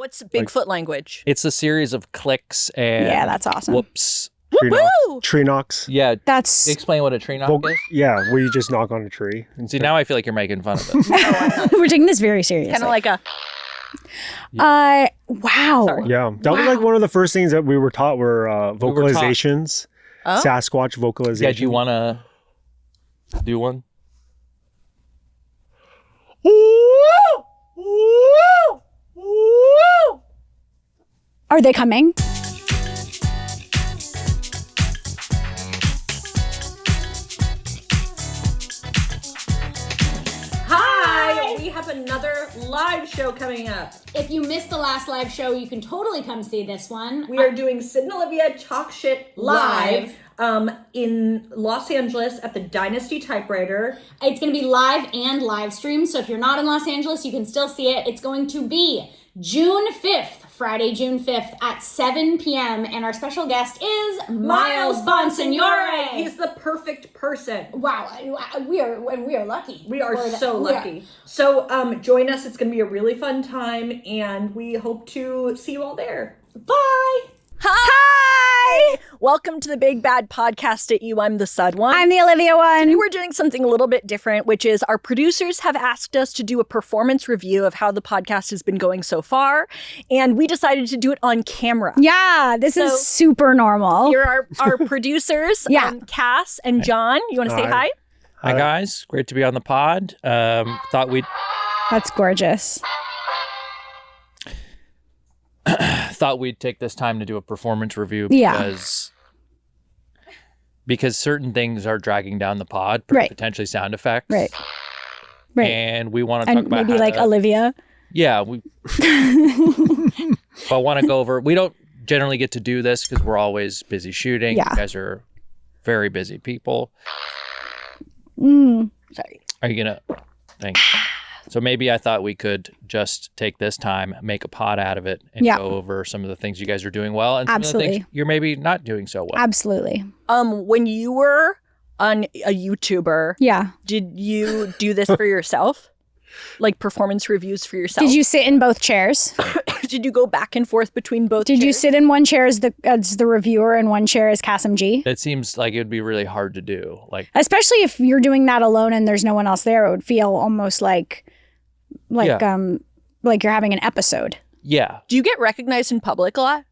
What's Bigfoot language? It's a series of clicks and Yeah, that's awesome. whoops. Tree knocks. Yeah. That's Explain what a tree knock is. Yeah, where you just knock on a tree. See, now I feel like you're making fun of it. we're taking this very seriously. Kind of like a... Wow. Sorry. Yeah, that was like one of the first things that we were taught were vocalizations. Sasquatch vocalization. Yeah, do you want to do one? Are they coming? Hi! We have another live show coming up. If you missed the last live show, you can totally come see this one. We are doing Syd Olivia Talk Shit live in Los Angeles at the Dynasty Typewriter. It's going to be live and live stream, so if you're not in Los Angeles, you can still see it. It's going to be June 5th, Friday, June 5th at 7 p.m. And our special guest is Miles Bonsignore. He's the perfect person. Wow, we are lucky. We are so lucky. So join us. It's going to be a really fun time, and we hope to see you all there. Bye. Hi! Welcome to the Big Bad Podcast at You. I'm the Sud one. I'm the Olivia one. Today we're doing something a little bit different, which is our producers have asked us to do a performance review of how the podcast has been going so far, and we decided to do it on camera. Yeah, this is super normal. Here are our producers, Cass and John. You want to say hi? Hi, guys. Great to be on the pod. Thought we'd... That's gorgeous. Thought we'd take this time to do a performance review because certain things are dragging down the pod, potentially sound effects. Right. And we want to talk about maybe like Olivia. Yeah. But want to go over, we don't generally get to do this because we're always busy shooting. Yeah. You guys are very busy people. Sorry. Are you going to... Thanks. So maybe I thought we could just take this time, make a pod out of it, and go over some of the things you guys are doing well and some of the things you're maybe not doing so well. Absolutely. When you were a YouTuber, did you do this for yourself? Like performance reviews for yourself? Did you sit in both chairs? Did you go back and forth between both Did chairs? you sit in one chair as the reviewer and one chair as Kassem G? It seems like it would be really hard to do. Especially if you're doing that alone and there's no one else there, it would feel almost like you're having an episode. Yeah. Do you get recognized in public a lot?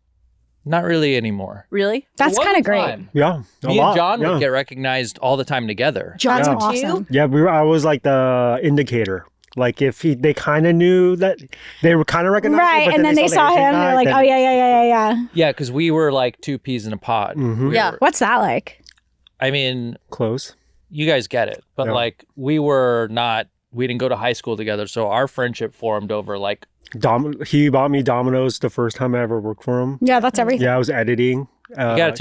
Not really anymore. Really? That's kind of great. Yeah. Me and John would get recognized all the time together. John's awesome. Yeah, I was like the indicator. Like if they kind of knew that they were kind of recognized, right? And then they saw him, they're like, "Oh yeah." Yeah, because we were like two peas in a pod. Mm-hmm. What's that like? I mean, close. You guys get it, but like we didn't go to high school together, so our friendship formed over like. He bought me Domino's the first time I ever worked for him. Yeah, that's everything. Yeah, I was editing. You gotta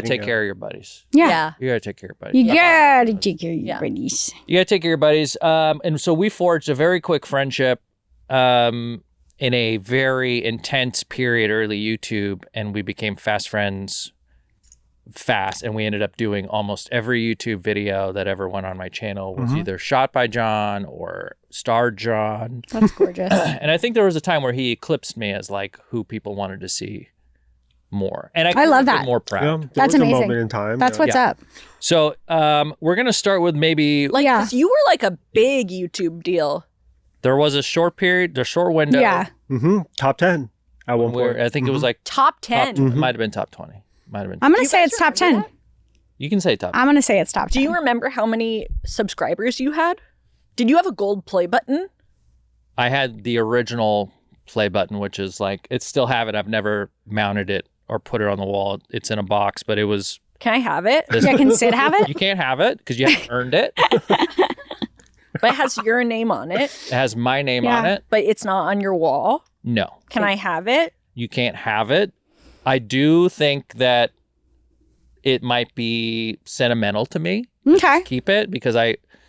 take care of your buddies. Yeah. You gotta take care of your buddies. You gotta take care of your buddies. You gotta take care of your buddies. And so we forged a very quick friendship in a very intense period early YouTube, and we became fast friends fast, and we ended up doing almost every YouTube video that ever went on my channel was either shot by John or starred John. That's gorgeous. And I think there was a time where he eclipsed me as like who people wanted to see more, and I love that. More proud. Yeah, that's was amazing. A moment in time. That's what's up. So we're gonna start with maybe because you were like a big YouTube deal. There was a short window. Yeah. Top 10 at one point. I think it was like top 10. It might have been top 20. Might have been. I'm gonna say it's top 10. You can say top. I'm gonna say it's top 10. Do you remember how many subscribers you had? Did you have a gold play button? I had the original play button, which is like, it's still have it. I've never mounted it or put it on the wall. It's in a box, but it was. Can I have it? Can Syd have it? You can't have it because you haven't earned it. But it has your name on it. It has my name on it. But it's not on your wall. No. Can I have it? You can't have it. I do think that it might be sentimental to me. Okay. Keep it because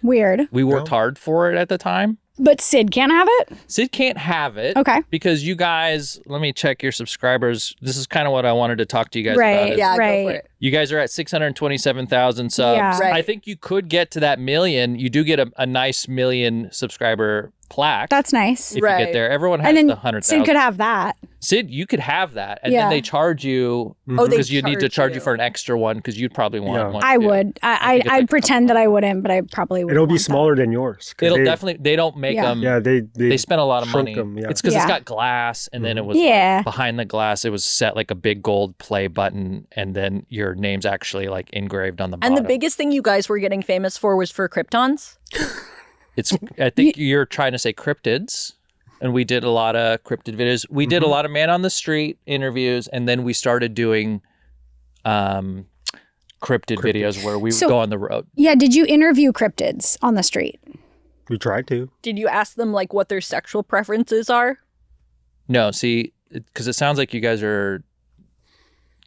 we worked hard for it at the time. But Syd can't have it? Syd can't have it. Okay. Because you guys, let me check your subscribers. This is kind of what I wanted to talk to you guys about. Yeah, go for it. You guys are at 627,000 subs. Yeah. Right. I think you could get to that million. You do get a nice million subscriber plaque. That's nice. If you Right. get there, everyone has And the then 100,000. Syd could have that. Syd, you could have that, and Yeah. then they charge you Oh, they because you need to charge you you. for an extra one because you'd probably want Yeah. one. I too. would. I think it's I'd like a pretend couple that I wouldn't, but I probably would. It'll be smaller than yours. 'cause It'll they, definitely. They don't make Yeah. them. Yeah, They spent a lot of shrunk money. them, yeah. It's because Yeah. it's got glass, and then it was Yeah. like, behind the glass. It was set like a big gold play button, and then your name's actually like engraved on the bottom. And the biggest thing you guys were getting famous for was for Kryptons. It's. I think you're trying to say cryptids, and we did a lot of cryptid videos. We did a lot of man on the street interviews, and then we started doing, cryptid videos where we would So- go on the road. Yeah. Did you interview cryptids on the street? We tried to. Did you ask them like what their sexual preferences are? No, see, because it sounds like you guys are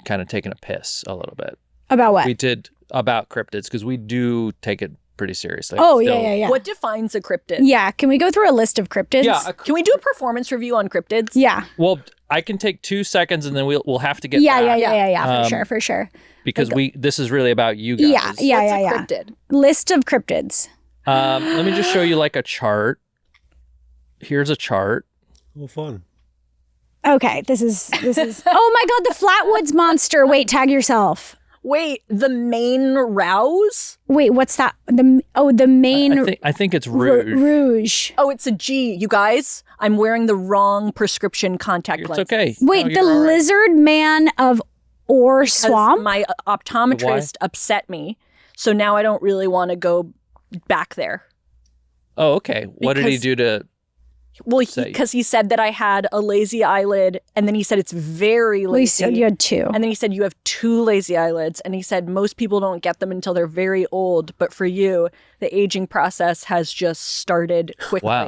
kind of taking a piss a little bit. About what? We did about cryptids because we do take it pretty seriously. Oh, Still. yeah. What defines a cryptid? Yeah. Can we go through a list of cryptids? Yeah. Can we do a performance review on cryptids? Yeah. Well, I can take 2 seconds and then we'll have to get Yeah. back For sure. because this is really about you guys. Yeah. What's a cryptid? List of cryptids. Let me just show you like a chart. Here's a chart. Well, fun. Okay. This is. Oh my God! The Flatwoods monster. Wait. Tag yourself. Wait, the main rouse? Wait. What's that? The main. I think it's Rouge. Rouge. Oh, it's a G. You guys, I'm wearing the wrong prescription contact It's lens. okay. Wait. No, The you're all right. lizard man of Or Because Swamp. my optometrist upset me, so now I don't really want to go back there. Oh, okay. What did he Because- do to? Well, Say- because he said that I had a lazy eyelid, and then he said it's very Well, you lazy. said you had two. And then he said you have 2 lazy eyelids, and he said most people don't get them until they're very old, but for you, the aging process has just started quickly. Wow.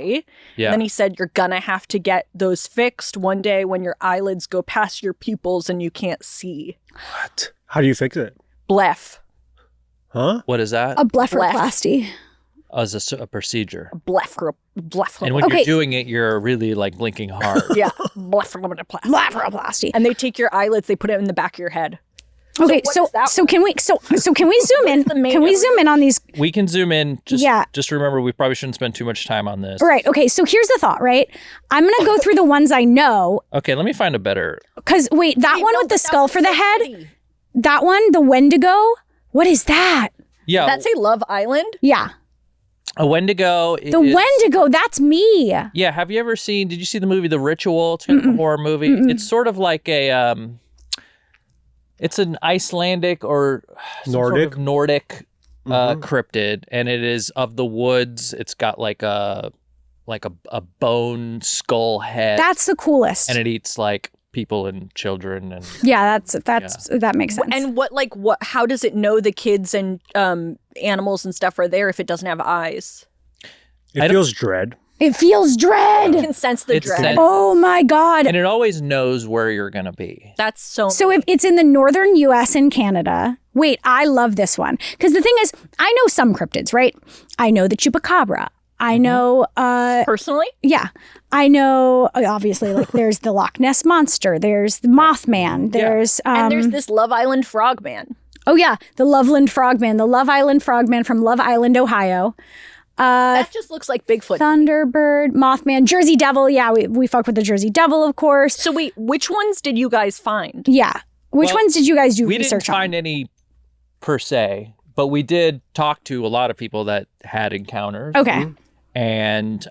Yeah. And then he said you're gonna have to get those fixed one day when your eyelids go past your pupils and you can't see. What? How do you fix it? Blef. Huh? What is that? A blepharoplasty. As a procedure. Blef. And when Okay. you're doing it, you're really like blinking hard. Yeah. Blepharoplasty. Blepharoplasty. And they take your eyelids, they put it in the back of your head. Okay, what so is that can we can we zoom in? the main Can we zoom in on these? We can zoom in. Yeah. Just remember, we probably shouldn't spend too much time on this. Right. Okay. So here's the thought. Right. I'm gonna go through the ones I know. Okay, let me find a better. Cause wait, that one with the skull for the head. That one, the Wendigo. What is that? Yeah, That's a Love Island? Yeah, a Wendigo. the Wendigo. That's me. Yeah, have you ever seen? Did you see the movie The Ritual? It's kind of a horror movie. It's sort of like a. It's an Icelandic or some sort of Nordic cryptid, and it is of the woods. It's got like a bone skull head, That's the coolest. and it eats like people and children and. Yeah, that makes sense. And what how does it know the kids and animals and stuff are there if it doesn't have eyes? It feels dread. it feels dread. It can sense the It's dread. sense- Oh my God. And it always knows where you're gonna be. That's so So if it's in the northern U.S. and Canada, wait, I love this one. Because the thing is, I know some cryptids, right? I know the chupacabra. I know, personally? yeah, I know, obviously, like there's the Loch Ness Monster, there's the Mothman, there's, And there's this Love Island frogman. oh yeah, the Loveland Frogman, the Love Island Frogman from Love Island, Ohio. That just looks like Bigfoot. Thunderbird, Mothman, Jersey Devil. Yeah, we fuck with the Jersey Devil, of course. So wait, which ones did you guys find? Yeah. Which Well, ones did you guys do We didn't research on? find any per se, but we did talk to a lot of people that had encounters. Okay. And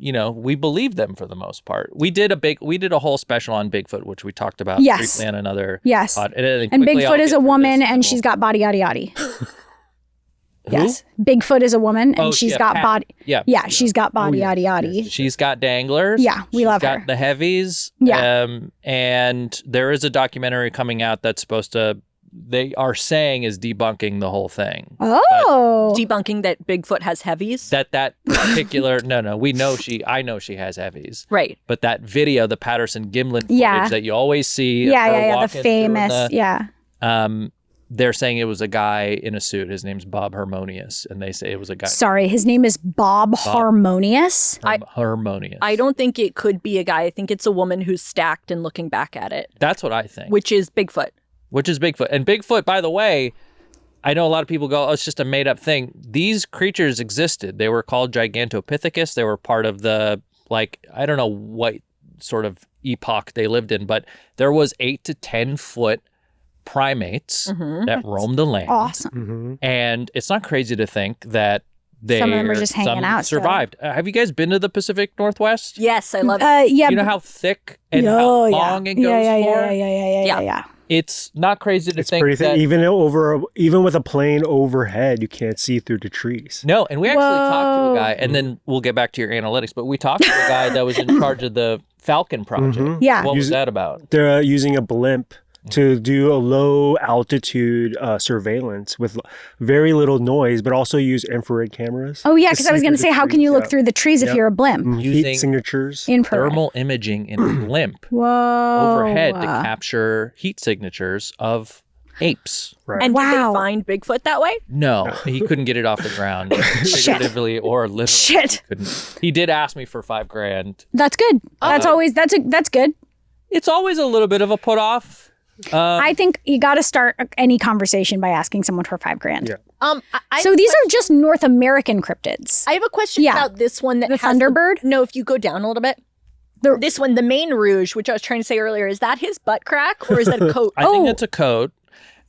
you know, we believed them for the most part. We did a whole special on Bigfoot, which we talked about Yes. briefly on another Yes. pod. And quickly, I'll Bigfoot is get a through woman this and she's got body yaddy yaddy. Yes. Bigfoot is a woman and Oh, she's yeah, got Pat. body. Yeah. Yeah, she's got body yeah. yaddy yaddy. She's got danglers. Yeah, we She's love got her. the heavies. Yeah. And there is a documentary coming out that's supposed to, they are saying is debunking the whole thing. Oh. Debunking that Bigfoot has heavies? That particular, no, I know she has heavies. Right. But that video, the Patterson Gimlin footage Yeah. that you always see. of her Yeah. The walking through famous. the- Yeah. They're saying it was a guy in a suit. His name's Bob Harmonious. And they say it was a guy. Sorry, his name is Bob Harmonious. Harmonious. I don't think it could be a guy. I think it's a woman who's stacked and looking back at it, That's what I think. which is Bigfoot. Which is Bigfoot. And Bigfoot, by the way, I know a lot of people go, oh, it's just a made up thing. These creatures existed. They were called Gigantopithecus. They were part of the, like, I don't know what sort of epoch they lived in, but there was 8 to 10 foot primates that roamed the land. Awesome. And it's not crazy to think that Some of them are just hanging out still. survived. Have you guys been to the Pacific Northwest? Yes, I love it. Yeah. You know how thick and how long it goes for? Yeah. It's not crazy to It's think pretty that... thin. Even with a plane overhead, you can't see through the trees. No, and we actually talked to a guy, and then we'll get back to your analytics, but we talked to a guy that was in charge of the Falcon project. Yeah. What was that about? They're using a blimp to do a low altitude surveillance with very little noise, but also use infrared cameras. Oh, yeah, because I was going to say, how can you look through the trees if you're a blimp? Using Heat signatures. Infrared. Thermal imaging in a blimp Whoa. overhead to capture heat signatures of apes. Right. And did Wow. they find Bigfoot that way? No, he couldn't get it off the ground, figuratively or literally. Shit. He did ask me for $5,000. That's good. That's good. It's always a little bit of a put off. I think you got to start any conversation by asking someone for $5,000. Yeah. So these are just North American cryptids. I have a question about this one that The has Thunderbird? No, if you go down a little bit. This one, the main rouge, which I was trying to say earlier, is that his butt crack or is that a coat? I think that's a coat.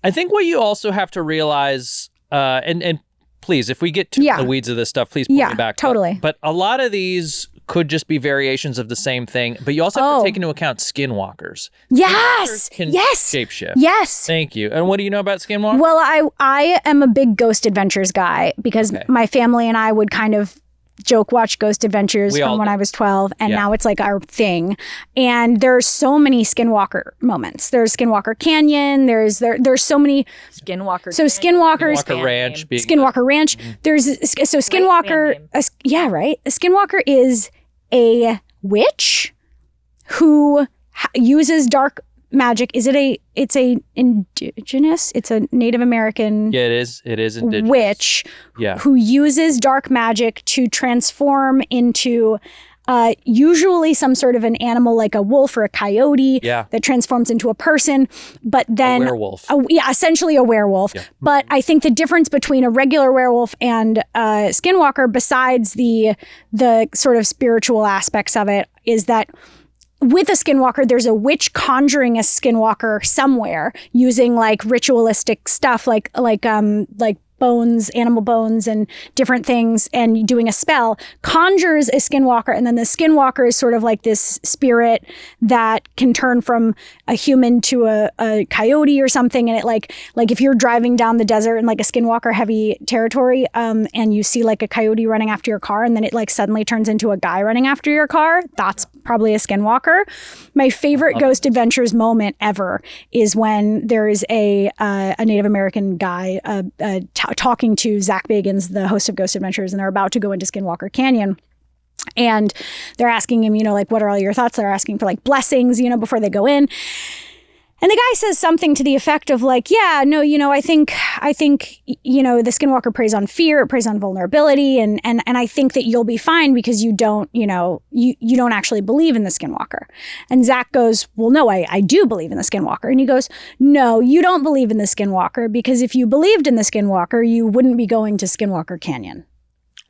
I think what you also have to realize, and please, if we get to the weeds of this stuff, please pull me back. Totally. But a lot of these could just be variations of the same thing, but you also have to take into account skinwalkers. Yes. Skinwalkers can Yes. shapeshift. Yes. Thank you. And what do you know about skinwalkers? Well, I am a big Ghost Adventures guy because my family and I would kind of joke watch Ghost Adventures from when I was 12, and now it's like our thing. And there's so many Skinwalker moments. There's Skinwalker Canyon. There's so many Skinwalker. So Skinwalkers, Skinwalker Ranch. Skinwalker Ranch. There's so Skinwalker. Yeah, right. A Skinwalker is a witch who uses dark magic. It's a indigenous, it's a Native American Yeah, it is indigenous. witch who uses dark magic to transform into usually some sort of an animal like a wolf or a coyote that transforms into a person, but then a werewolf. Essentially a werewolf. Yeah. But I think the difference between a regular werewolf and a skinwalker, besides the sort of spiritual aspects of it, is that with a skinwalker, there's a witch conjuring a skinwalker somewhere using like ritualistic stuff, like bones, animal bones, and different things, and doing a spell, conjures a skinwalker, and then the skinwalker is sort of like this spirit that can turn from a human to a coyote or something, and it like if you're driving down the desert in like a skinwalker heavy territory, and you see like a coyote running after your car, and then it like suddenly turns into a guy running after your car, that's probably a skinwalker. My favorite Ghost Adventures moment ever is when there is a Native American guy talking to Zach Bagans, the host of Ghost Adventures, and they're about to go into Skinwalker Canyon. And they're asking him, like, what are all your thoughts? They're asking for like blessings, before they go in. And the guy says something to the effect of like, yeah, no, I think, the Skinwalker preys on fear, it preys on vulnerability. And I think that you'll be fine because you don't, you don't actually believe in the Skinwalker. And Zach goes, well, no, I do believe in the Skinwalker. And he goes, no, you don't believe in the Skinwalker because if you believed in the Skinwalker, you wouldn't be going to Skinwalker Canyon.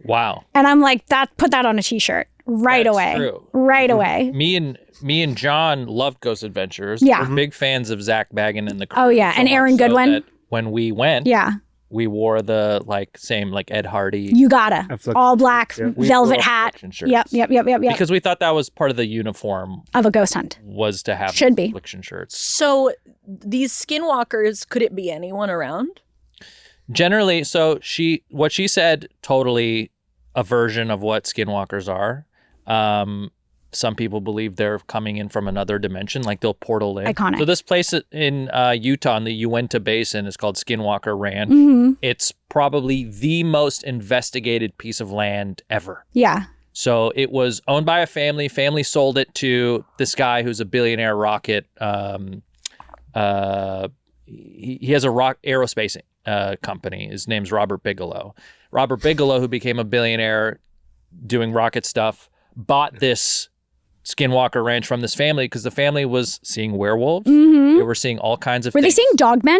Wow. And I'm like, put that on a t-shirt right away. True. Right away. Me and John loved Ghost Adventures. Yeah. We're big fans of Zach Baggin and the crew. Oh, yeah. So and Aaron much so Goodwin. that when we went, we wore the same Ed Hardy. You gotta. All black, velvet hat. Shirts. Yep. Because we thought that was part of the uniform of a ghost hunt. Was to have Should be affliction shirts. So these skinwalkers, could it be anyone around? Generally, so what she said, totally a version of what skinwalkers are. Some people believe they're coming in from another dimension, like they'll portal in. Iconic. So this place in Utah in the Uinta Basin is called Skinwalker Ranch. Mm-hmm. It's probably the most investigated piece of land ever. Yeah. So it was owned by a family. Family sold it to this guy who's a billionaire rocket. He has a aerospace company. His name's Robert Bigelow. Robert Bigelow, who became a billionaire doing rocket stuff, bought this Skinwalker Ranch from this family because the family was seeing werewolves. Mm-hmm. They were seeing all kinds of things. Were they seeing dogmen?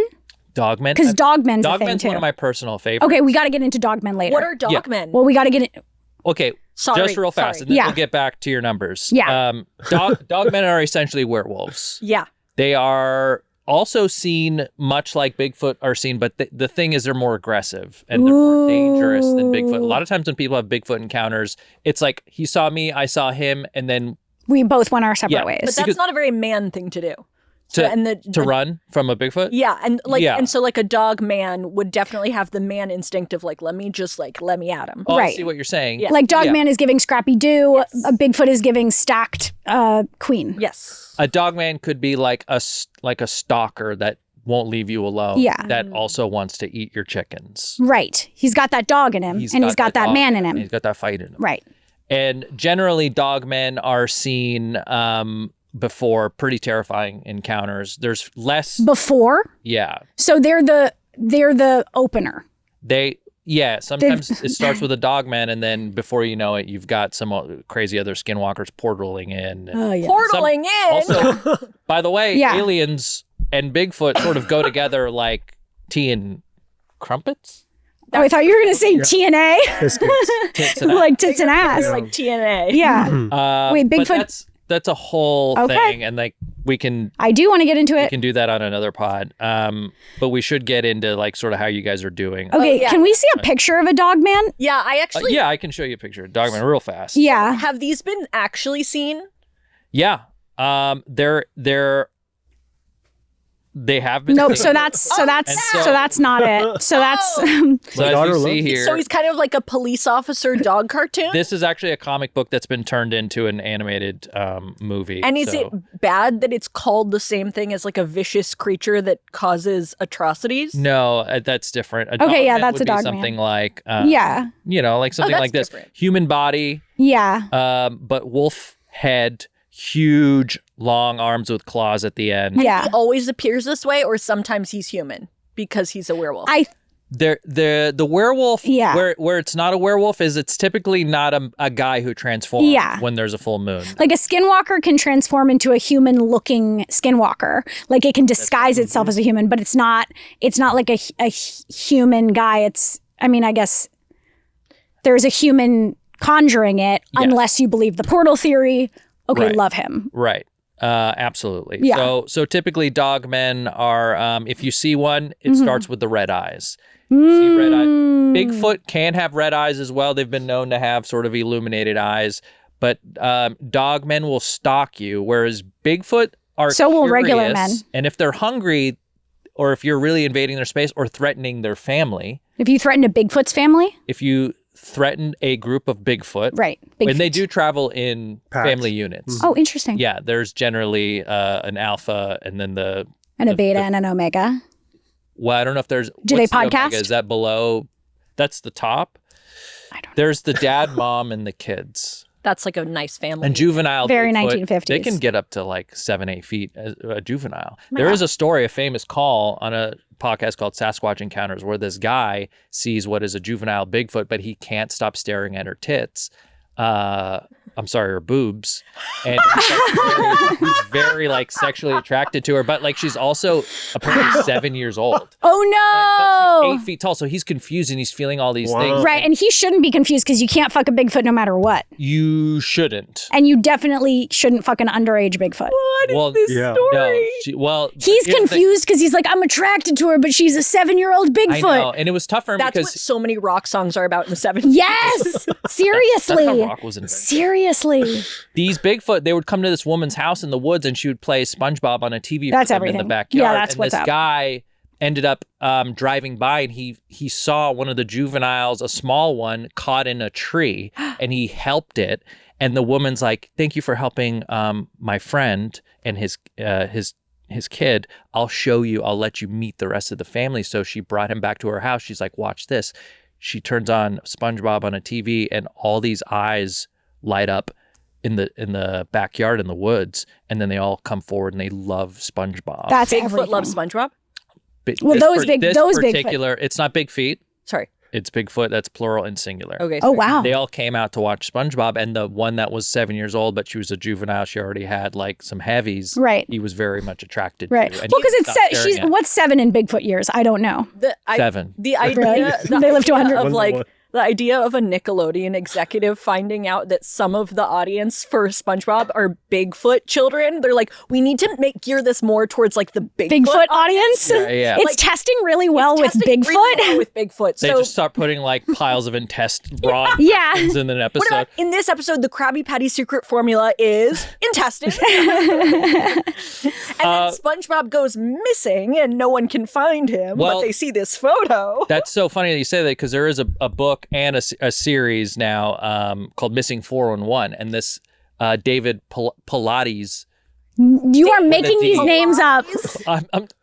Dogmen. Because dogmen's a thing Dogmen's too. one of my personal favorites. Okay, we got to get into dogmen later. What are dogmen? Well, we got to get it. Okay, Sorry, just real fast, sorry. and then Yeah. we'll get back to your numbers. Yeah. Dogmen are essentially werewolves. Yeah. They are also seen much like Bigfoot are seen, but the thing is they're more aggressive and they're more dangerous than Bigfoot. A lot of times when people have Bigfoot encounters, it's like he saw me, I saw him, and then We both went our separate Yeah. ways. But that's not a very man thing to do. to run from a Bigfoot. Yeah, and Yeah. and so like a dog man would definitely have the man instinct of like let me at him. Oh, I Right. see what you're saying. Yeah. like Dogman Yeah. is giving Scrappy Doo. A Bigfoot is giving stacked Queen. Yes. A dogman could be like a stalker that won't leave you alone. Yeah. That also wants to eat your chickens. Right. He's got that dog in him, and he's got that dog man in and him. He's got that fight in him. Right. And generally, dogmen are seen before pretty terrifying encounters. There's less. Before, Yeah. so they're the opener. Sometimes it starts with a dogman, and then before you know it, you've got some crazy other skinwalkers portaling in. Oh yeah. Portaling in. Also, by the way, Yeah. aliens and Bigfoot sort of go together like tea and crumpets. Oh, I thought you were gonna say TNA, Biscuits. Tits and like tits and ass. like TNA. Yeah. Wait, but Bigfoot- that's a whole Okay. thing, and like we can I do want to get into it. do that on another pod. But we should get into like sort of how you guys are doing. Okay, yeah. can we see a picture of a dog man? Yeah, I actually Yeah, I can show you a picture of Dogman real fast. Yeah. have these been actually seen? Yeah. They have been. Nope. seen. So that's And so- that's not it. So that's So My as daughter you loves see it. here, So he's kind of like a police officer dog cartoon. this is actually a comic book that's been turned into an animated movie. And is so- it bad that it's called the same thing as like a vicious creature that causes atrocities? No, that's different. Okay, yeah, dogman that's would a be dogman. something like yeah. like something that's like this. different. Human body, Yeah. but wolf head, huge long arms with claws at the end. Yeah. He always appears this way, or sometimes he's human because he's a werewolf. The werewolf Yeah. where it's not a werewolf is it's typically not a guy who transforms Yeah. when there's a full moon. Like a skinwalker can transform into a human looking skinwalker. Like it can disguise itself as a human, but it's not like a human guy. I guess there's a human conjuring it Yes. unless you believe the portal theory. Okay, Right. love him. Right. Absolutely. Yeah. So typically dogmen are if you see one, it Mm-hmm. starts with the red eyes. You see red eyes. Mm. Bigfoot can have red eyes as well. They've been known to have sort of illuminated eyes, but dogmen will stalk you, whereas Bigfoot are So will curious, regular men. And if they're hungry, or if you're really invading their space or threatening their family, If you threaten a Bigfoot's family, if you threaten a group of Bigfoot, right? when they Bigfoot. do travel in Packs. family units, Oh, interesting. yeah, there's generally an alpha and then And a beta and an omega. well, I don't know if there's. Do they what's the omega? podcast? Is that below? That's the top. I don't know. There's the dad, mom, and the kids. That's like a nice family. And juvenile Very Bigfoot, 1950s. They can get up to like 7-8 feet as a juvenile. There is a story, a famous call on a podcast called Sasquatch Encounters, where this guy sees what is a juvenile Bigfoot, but he can't stop staring at her tits. I'm sorry, her boobs. And he's very like sexually attracted to her, but like she's also apparently 7 years old. Oh But no! she's 8 feet tall, so he's confused and he's feeling all these Wow. things. Right, and he shouldn't be confused because you can't fuck a Bigfoot no matter what, You shouldn't. and you definitely shouldn't fuck an underage Bigfoot. What is Well, this yeah. story? No, He's here's the thing. confused because he's like, I'm attracted to her, but she's a 7-year-old I Bigfoot. know, and it was tough for him That's what because so many rock songs are about in the 70s. Yes, that's how seriously, rock was invented. seriously. These Bigfoot, they would come to this woman's house in the woods, and she would play SpongeBob on a TV That's for them in everything. the backyard. Yeah, that's and what's this up. guy ended up driving by, and he saw one of the juveniles, a small one, caught in a tree, and he helped it. And the woman's like, "Thank you for helping my friend and his kid. I'll show you. I'll let you meet the rest of the family." So she brought him back to her house. She's like, "Watch this." She turns on SpongeBob on a TV, and all these eyes light up in the backyard in the woods, and then they all come forward and they love SpongeBob. That's Bigfoot everything. loves SpongeBob. Well, those Bigfoot- particular, it's not Big Feet. Sorry. It's Bigfoot. That's plural and singular. Okay. Oh, wow. They all came out to watch SpongeBob, and the one that was 7 years old, but she was a juvenile. She already had like some heavies. Right. He was very much attracted Right. to. Well, And because he it's stopped staring she's at it. what's 7 in Bigfoot years? I don't know. 7. The idea, Really? the They live to idea 100. of like the idea of a Nickelodeon executive finding out that some of the audience for SpongeBob are Bigfoot children. They're like, we need to gear this more towards like the Bigfoot audience. Yeah. It's Like, testing really well with Testing Bigfoot. really well with Bigfoot. They So just start putting like piles of raw Yeah. intestines in an what episode. about in this episode, the Krabby Patty secret formula is intestine. And then SpongeBob goes missing and no one can find him, Well, but they see this photo. That's so funny that you say that because there is a book and a series now called Missing 411, and this David Pilates. You are making these D. names up.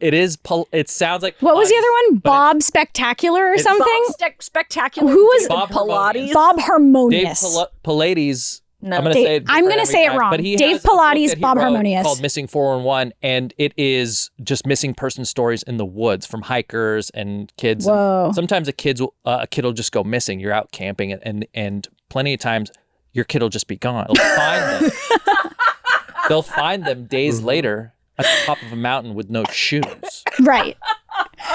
It sounds like What was the Pilates, other one? but Bob Spectacular or it's something? Spectacular. Who was- Bob Pilates? Bob Dave Harmonious. Pilates. No. I'm gonna Dave- say it. I'm gonna different say it every time, wrong. But he Dave has a book Pilates, that he Bob wrote Harmonious. called Missing 411, and it is just missing person stories in the woods from hikers and kids. Whoa. Sometimes a kid will just go missing. You're out camping, and plenty of times your kid will just be gone. They'll find them. They'll find them days later at the top of a mountain with no shoes. Right.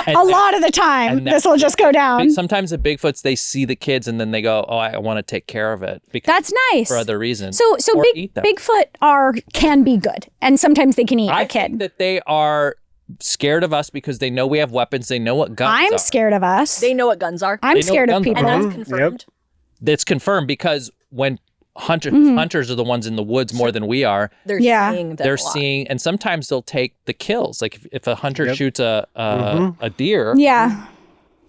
And A lot of the time, and this will just go down. Sometimes the Bigfoots, they see the kids and then they go, "Oh, I want to take care of it," because That's nice. for other reasons. So or big eat them. Bigfoot can be good, and sometimes they can eat I a kid. think that they are scared of us because they know we have weapons. They know what guns I'm are. scared of us. They know what guns are. I'm know scared of guns are. people. And that's confirmed. That's confirmed because when Mm-hmm. hunters are the ones in the woods more than we are. They're Yeah. seeing them They're a lot. seeing, and sometimes they'll take the kills. Like if a hunter shoots a deer, Yeah.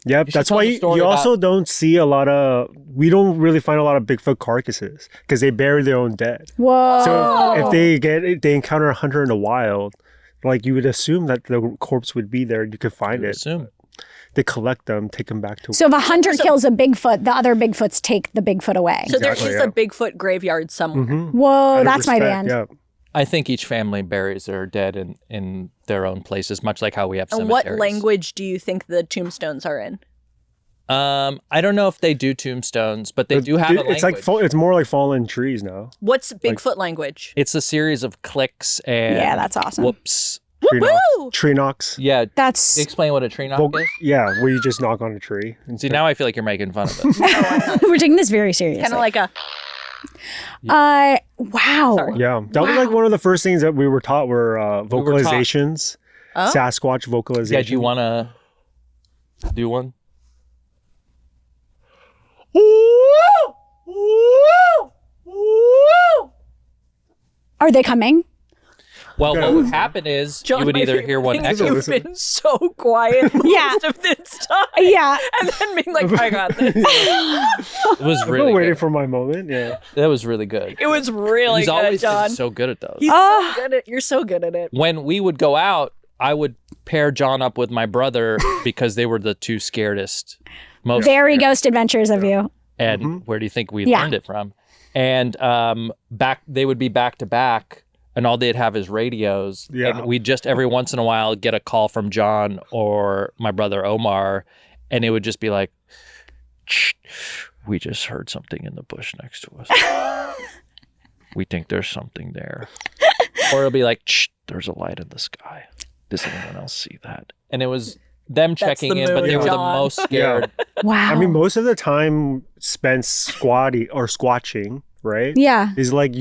Yep, You should that's tell why the you story also don't see a lot of. We don't really find a lot of Bigfoot carcasses because they bury their own dead. Whoa. So if they encounter a hunter in the wild, like you would assume that the corpse would be there. You could find it. assume. They collect them, take them back to. So if a hunter kills a Bigfoot, the other Bigfoots take the Bigfoot away. So there Exactly, is yeah. a Bigfoot graveyard somewhere. Whoa, Out of that's my respect, band. Yeah. I think each family buries their dead in their own places, much like how we have And cemeteries. what language do you think the tombstones are in? I don't know if they do tombstones, but they do have a language. It's like it's more like fallen trees now. What's Bigfoot language? It's a series of clicks and Yeah, that's awesome. whoops. Tree knocks. Yeah, That's explain what a tree knock is. Yeah, where you just knock on a tree. See, now I feel like you're making fun of it. we're taking this very seriously. Kind of like a Wow. Sorry. Yeah, that was like one of the first things that we were taught were were taught. vocalizations, Oh. Sasquatch vocalization. Yeah, do you want to do one? Are they coming? Well, Okay. what would happen is John, you would my either favorite hear one thing is echo. You've been so quiet Yeah. most of this time. Yeah. And then being like, I got this. It was I've been really waiting good. for my moment. Yeah. That was really good. It was really He's good, always been John. so good at those. He's so good at, you're so good at it. When we would go out, I would pair John up with my brother because they were the two scaredest. Most Very scared. ghost adventures of you. And where do you think we Yeah. learned it from? And they would be back to back, and all they'd have is radios. Yeah. And we'd just every once in a while get a call from John or my brother Omar, and it would just be like, "Shh, we just heard something in the bush next to us. We think there's something there." Or it'll be like, "Shh, there's a light in the sky. Does anyone else see that?" And it was them checking the in, but they moon, were the John. most scared. Wow. I mean, most of the time spent squatching, right? yeah. Is like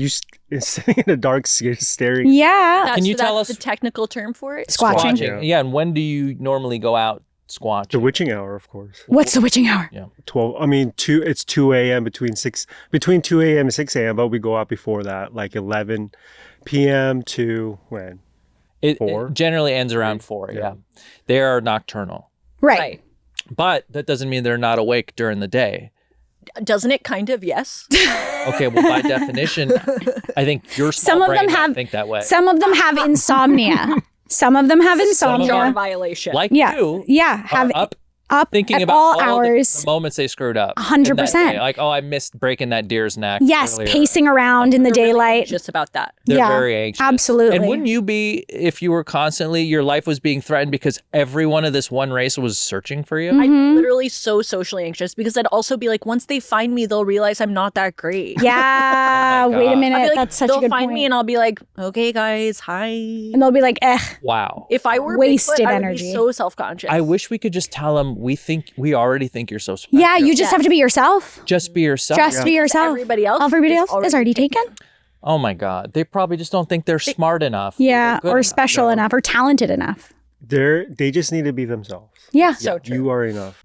sitting in the dark, staring. Yeah. Can you tell that's us- the technical term for it? Squatching. Squatching. Yeah, and when do you normally go out squatching? The witching hour, of course. What's the witching hour? 12. I mean, it's 2 a.m. between 2 a.m. and 6 a.m. But we go out before that, like 11 p.m. to when? It 4? generally ends around 4. Yeah, they are nocturnal, Right. but that doesn't mean they're not awake during the day. Doesn't it kind of? Yes. Okay, well by definition, I think your small Some of brain them might have think that way. Some of them have insomnia. Some of them have Jar insomnia. violation. Like Yeah. you Yeah. are Have up up Thinking at about all all hours. the moments they screwed up. 100%. in that day. Like, oh, I missed breaking that deer's neck. Yes, earlier. pacing around in the They're really daylight. anxious about that. They're Yeah, very anxious. absolutely. And wouldn't you be if you were constantly, your life was being threatened because everyone of this one race was searching for you? Mm-hmm. I'm literally so socially anxious because I'd also be like, once they find me, they'll realize I'm not that great. Yeah, Oh my wait a God. minute. I'll be like, That's such they'll a good find point. me and I'll be like, okay, guys, hi. And they'll be like, Wow. If I were Wasted Bigfoot, I would energy. be so self-conscious. I wish we could just tell them we already think you're so special. yeah, you just have to be yourself. Just be yourself. Just be yourself. Everybody else Everybody is else is already taken. Oh my God. They probably just don't think they're smart enough. Yeah, They're good or enough. special enough or talented enough. They just need to be themselves. Yeah. So true. You are enough.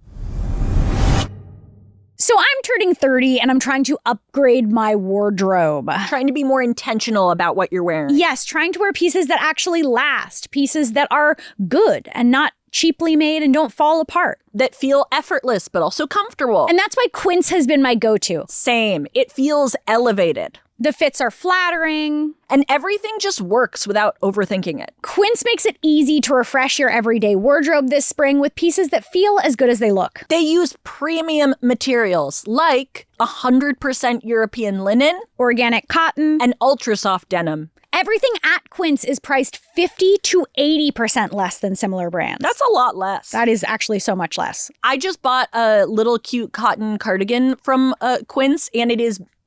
So I'm turning 30 and I'm trying to upgrade my wardrobe. Trying to be more intentional about what you're wearing. Yes, trying to wear pieces that actually last, pieces that are good and not cheaply made and don't fall apart. That feel effortless, but also comfortable. And that's why Quince has been my go-to. Same. It feels elevated. The fits are flattering. And everything just works without overthinking it. Quince makes it easy to refresh your everyday wardrobe this spring with pieces that feel as good as they look. They use premium materials like 100% European linen Organic cotton. and ultra soft denim. Everything at Quince is priced 50 to 80% less than similar brands. That's a lot less. That is actually so much less. I just bought a little cute cotton cardigan from Quince, and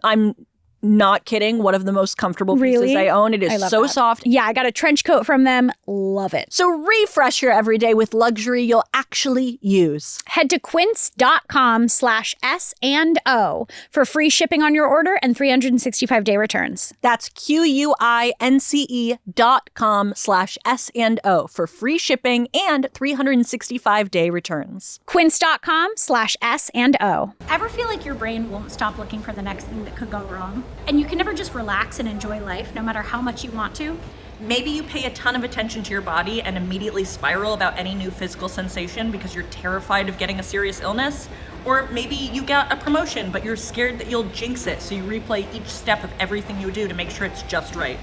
I'm not kidding, one of the most comfortable pieces Really? I own. It is I love so that. soft. Yeah, I got a trench coat from them. Love it. So refresh your everyday with luxury you'll actually use. Head to quince.com/S&O for free shipping on your order and 365-day returns. That's QUINCE.com/S&O for free shipping and 365-day returns. Quince.com/S&O. Ever feel like your brain won't stop looking for the next thing that could go wrong? And you can never just relax and enjoy life no matter how much you want to? Maybe you pay a ton of attention to your body and immediately spiral about any new physical sensation because you're terrified of getting a serious illness. Or maybe you got a promotion, but you're scared that you'll jinx it, so you replay each step of everything you do to make sure it's just right.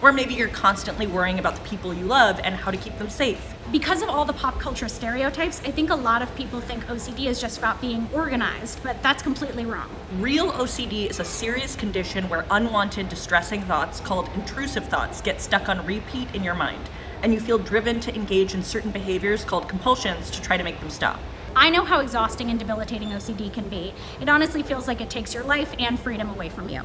Or maybe you're constantly worrying about the people you love and how to keep them safe. Because of all the pop culture stereotypes, I think a lot of people think OCD is just about being organized, but that's completely wrong. Real OCD is a serious condition where unwanted, distressing thoughts called intrusive thoughts get stuck on repeat in your mind, and you feel driven to engage in certain behaviors called compulsions to try to make them stop. I know how exhausting and debilitating OCD can be. It honestly feels like it takes your life and freedom away from you.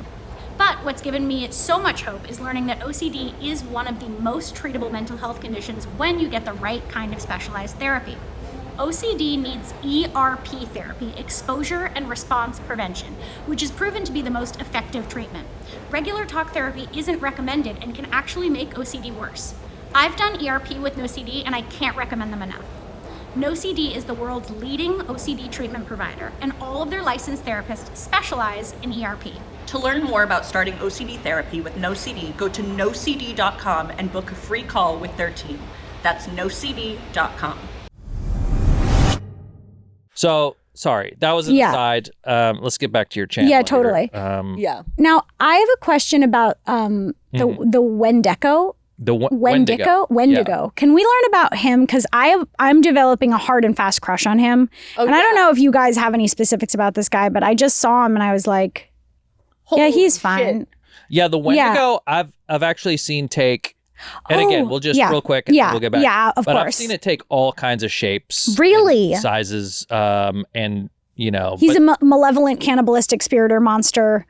But what's given me so much hope is learning that OCD is one of the most treatable mental health conditions when you get the right kind of specialized therapy. OCD needs ERP therapy, exposure and response prevention, which is proven to be the most effective treatment. Regular talk therapy isn't recommended and can actually make OCD worse. I've done ERP with NoCD and I can't recommend them enough. NoCD is the world's leading OCD treatment provider, and all of their licensed therapists specialize in ERP. To learn more about starting OCD therapy with NoCD, go to nocd.com and book a free call with their team. That's nocd.com. So, sorry, that was an Yeah. aside. Let's get back to your channel. Yeah, here. totally. Yeah. Now, I have a question about the Wendigo. The Wendigo? Yeah. Can we learn about him? Because I'm developing a hard and fast crush on him. Oh, and I don't know if you guys have any specifics about this guy, but I just saw him and I was like, yeah, Holy he's shit. fine. Yeah, the Wendigo, I've actually seen take, and again, we'll just real quick, and yeah, we'll get back. yeah, of but course. I've seen it take all kinds of shapes, Really? and sizes, and you know, He's but- a malevolent cannibalistic spirit or monster,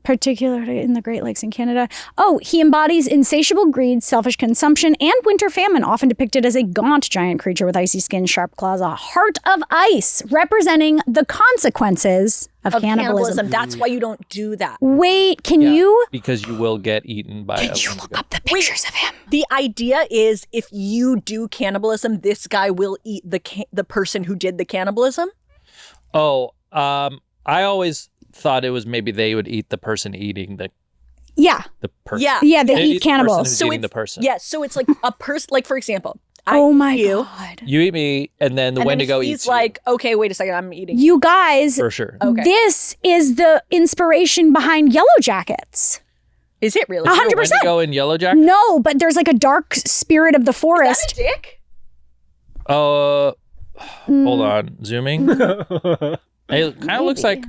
particularly in the Great Lakes in Canada. Oh, he embodies insatiable greed, selfish consumption, and winter famine, often depicted as a gaunt giant creature with icy skin, sharp claws, a heart of ice, representing the consequences of cannibalism. That's why you don't do that. Wait, can yeah, you? because you will get eaten by. Can you look up the pictures of him? The idea is if you do cannibalism, this guy will eat the person who did the cannibalism. Oh, I always thought it was maybe they would eat the person eating the Yeah, person. Yeah. yeah, they They eat cannibals. So eating the person. Yeah, so it's like a person, like for example, Oh my you, God. You eat me, and then the and Wendigo then eats he's like, okay, wait a second, I'm eating. You guys, you. For sure. Okay. this is the inspiration behind Yellow Jackets. Is it really? Is there a 100%. Wendigo in Yellow Jacket? No, but there's like a dark spirit of the Is forest. that a dick? Hold on, zooming. It kind of looks like.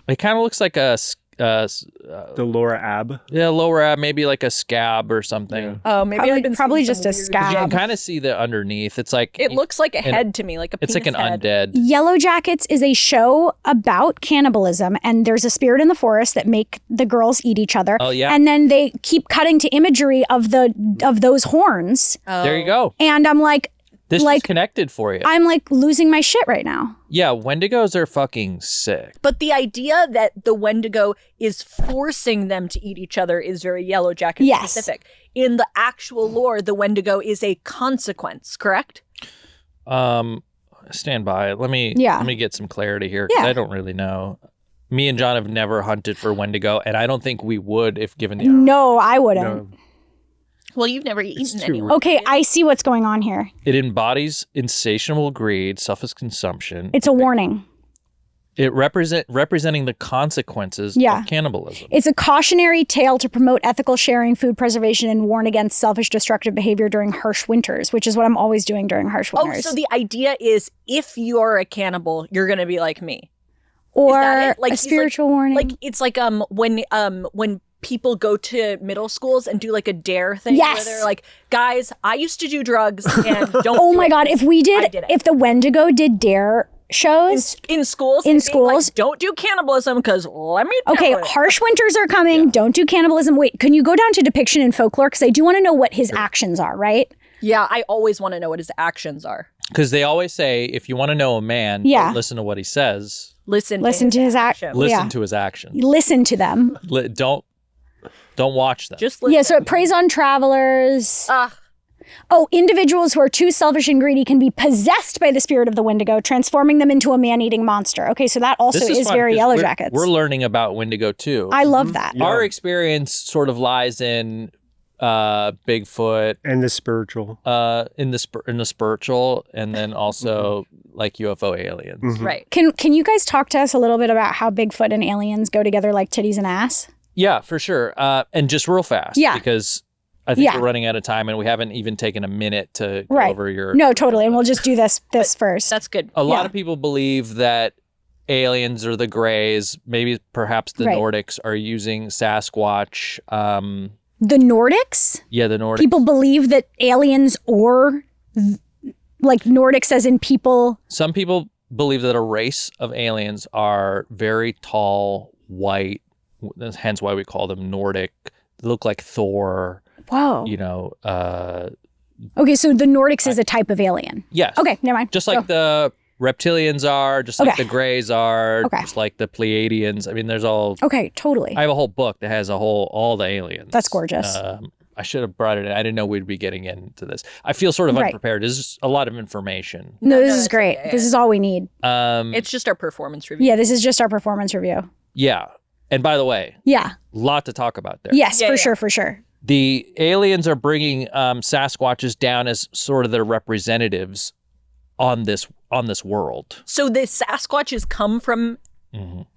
It kind of looks like a The lower ab. Yeah, lower ab, maybe like a scab or something. Yeah. Oh, maybe I've been probably seeing just some a weird- scab. You can kind of see the underneath. It's like It looks like a head to me, like a it's like an penis head. undead. Yellow Jackets is a show about cannibalism, and there's a spirit in the forest that make the girls eat each other. Oh, yeah. And then they keep cutting to imagery of those horns, There you go. and I'm like, This is connected for you. I'm like losing my shit right now. Yeah, Wendigos are fucking sick. But the idea that the Wendigo is forcing them to eat each other is very Yellow Jacket Yes. specific. In the actual lore, the Wendigo is a consequence, correct? Stand by. Let me get some clarity here because Yeah. I don't really know. Me and John have never hunted for Wendigo, and I don't think we would if given the No, I wouldn't. No. Well, you've never eaten too anyone. weird. Okay, I see what's going on here. It embodies insatiable greed, selfish consumption. It's a warning. It representing the consequences Yeah. of cannibalism. It's a cautionary tale to promote ethical sharing, food preservation, and warn against selfish, destructive behavior during harsh winters, which is what I'm always doing during harsh Oh, winters. so the idea is if you're a cannibal, you're going to be like me. or that it? Like, a he's spiritual warning. Like it's like when people go to middle schools and do like a dare thing Yes. where they're like, guys, I used to do drugs and don't oh do my it. God, if we I did, did it. if the Wendigo did dare shows, in schools, In and being like, schools? don't do cannibalism because let me tell okay, you. harsh winters are coming. Don't do cannibalism. Wait, can you go down to depiction and folklore? Because I do want to know what his actions are, right? Yeah, I always want to know what his actions are. Because they always say, if you want to know a man, Yeah. don't listen to what he says. Listen to his action. Listen Yeah. to his actions. Listen to them. Don't watch them. Just listen. Yeah, so it preys on travelers. Ah, Oh, individuals who are too selfish and greedy can be possessed by the spirit of the Wendigo, transforming them into a man-eating monster. Okay, so that also This is fun very 'cause Yellow we're- Jackets. We're learning about Wendigo too. I love that. Yeah. Our experience sort of lies in Bigfoot, And the spiritual. in the spiritual, and then also like UFO aliens. Mhm. right. Can you guys talk to us a little bit about how Bigfoot and aliens go together like titties and ass? Yeah, for sure. And just real fast, Yeah. because I think Yeah. we're running out of time, and we haven't even taken a minute to go Right. over your. No, totally. And we'll just do this first. That's good. A lot Yeah. of people believe that aliens or the Greys, maybe perhaps the Right. Nordics, are using Sasquatch. The Nordics? Yeah, the Nordics. People believe that aliens or like Nordics as in people. Some people believe that a race of aliens are very tall, white, hence why we call them Nordic. They look like Thor, Whoa. you know. Okay, so the Nordics is a type of alien. Yes. Okay, never mind. Just like Go. the reptilians are, just like Okay. the Greys are, Okay. just like the Pleiadians. I mean, there's all. Okay, totally. I have a whole book that has all the aliens. That's gorgeous. I should have brought it in. I didn't know we'd be getting into this. I feel sort of Right. unprepared. This is a lot of information. No, this no, is it's great. okay. This is all we need. It's just our performance review. Yeah, this is just our performance review. Yeah. And by the way, Yeah. lot to talk about there. Yes, Yeah, for yeah. sure, for sure. The aliens are bringing Sasquatches down as sort of their representatives on this world So the Sasquatches come from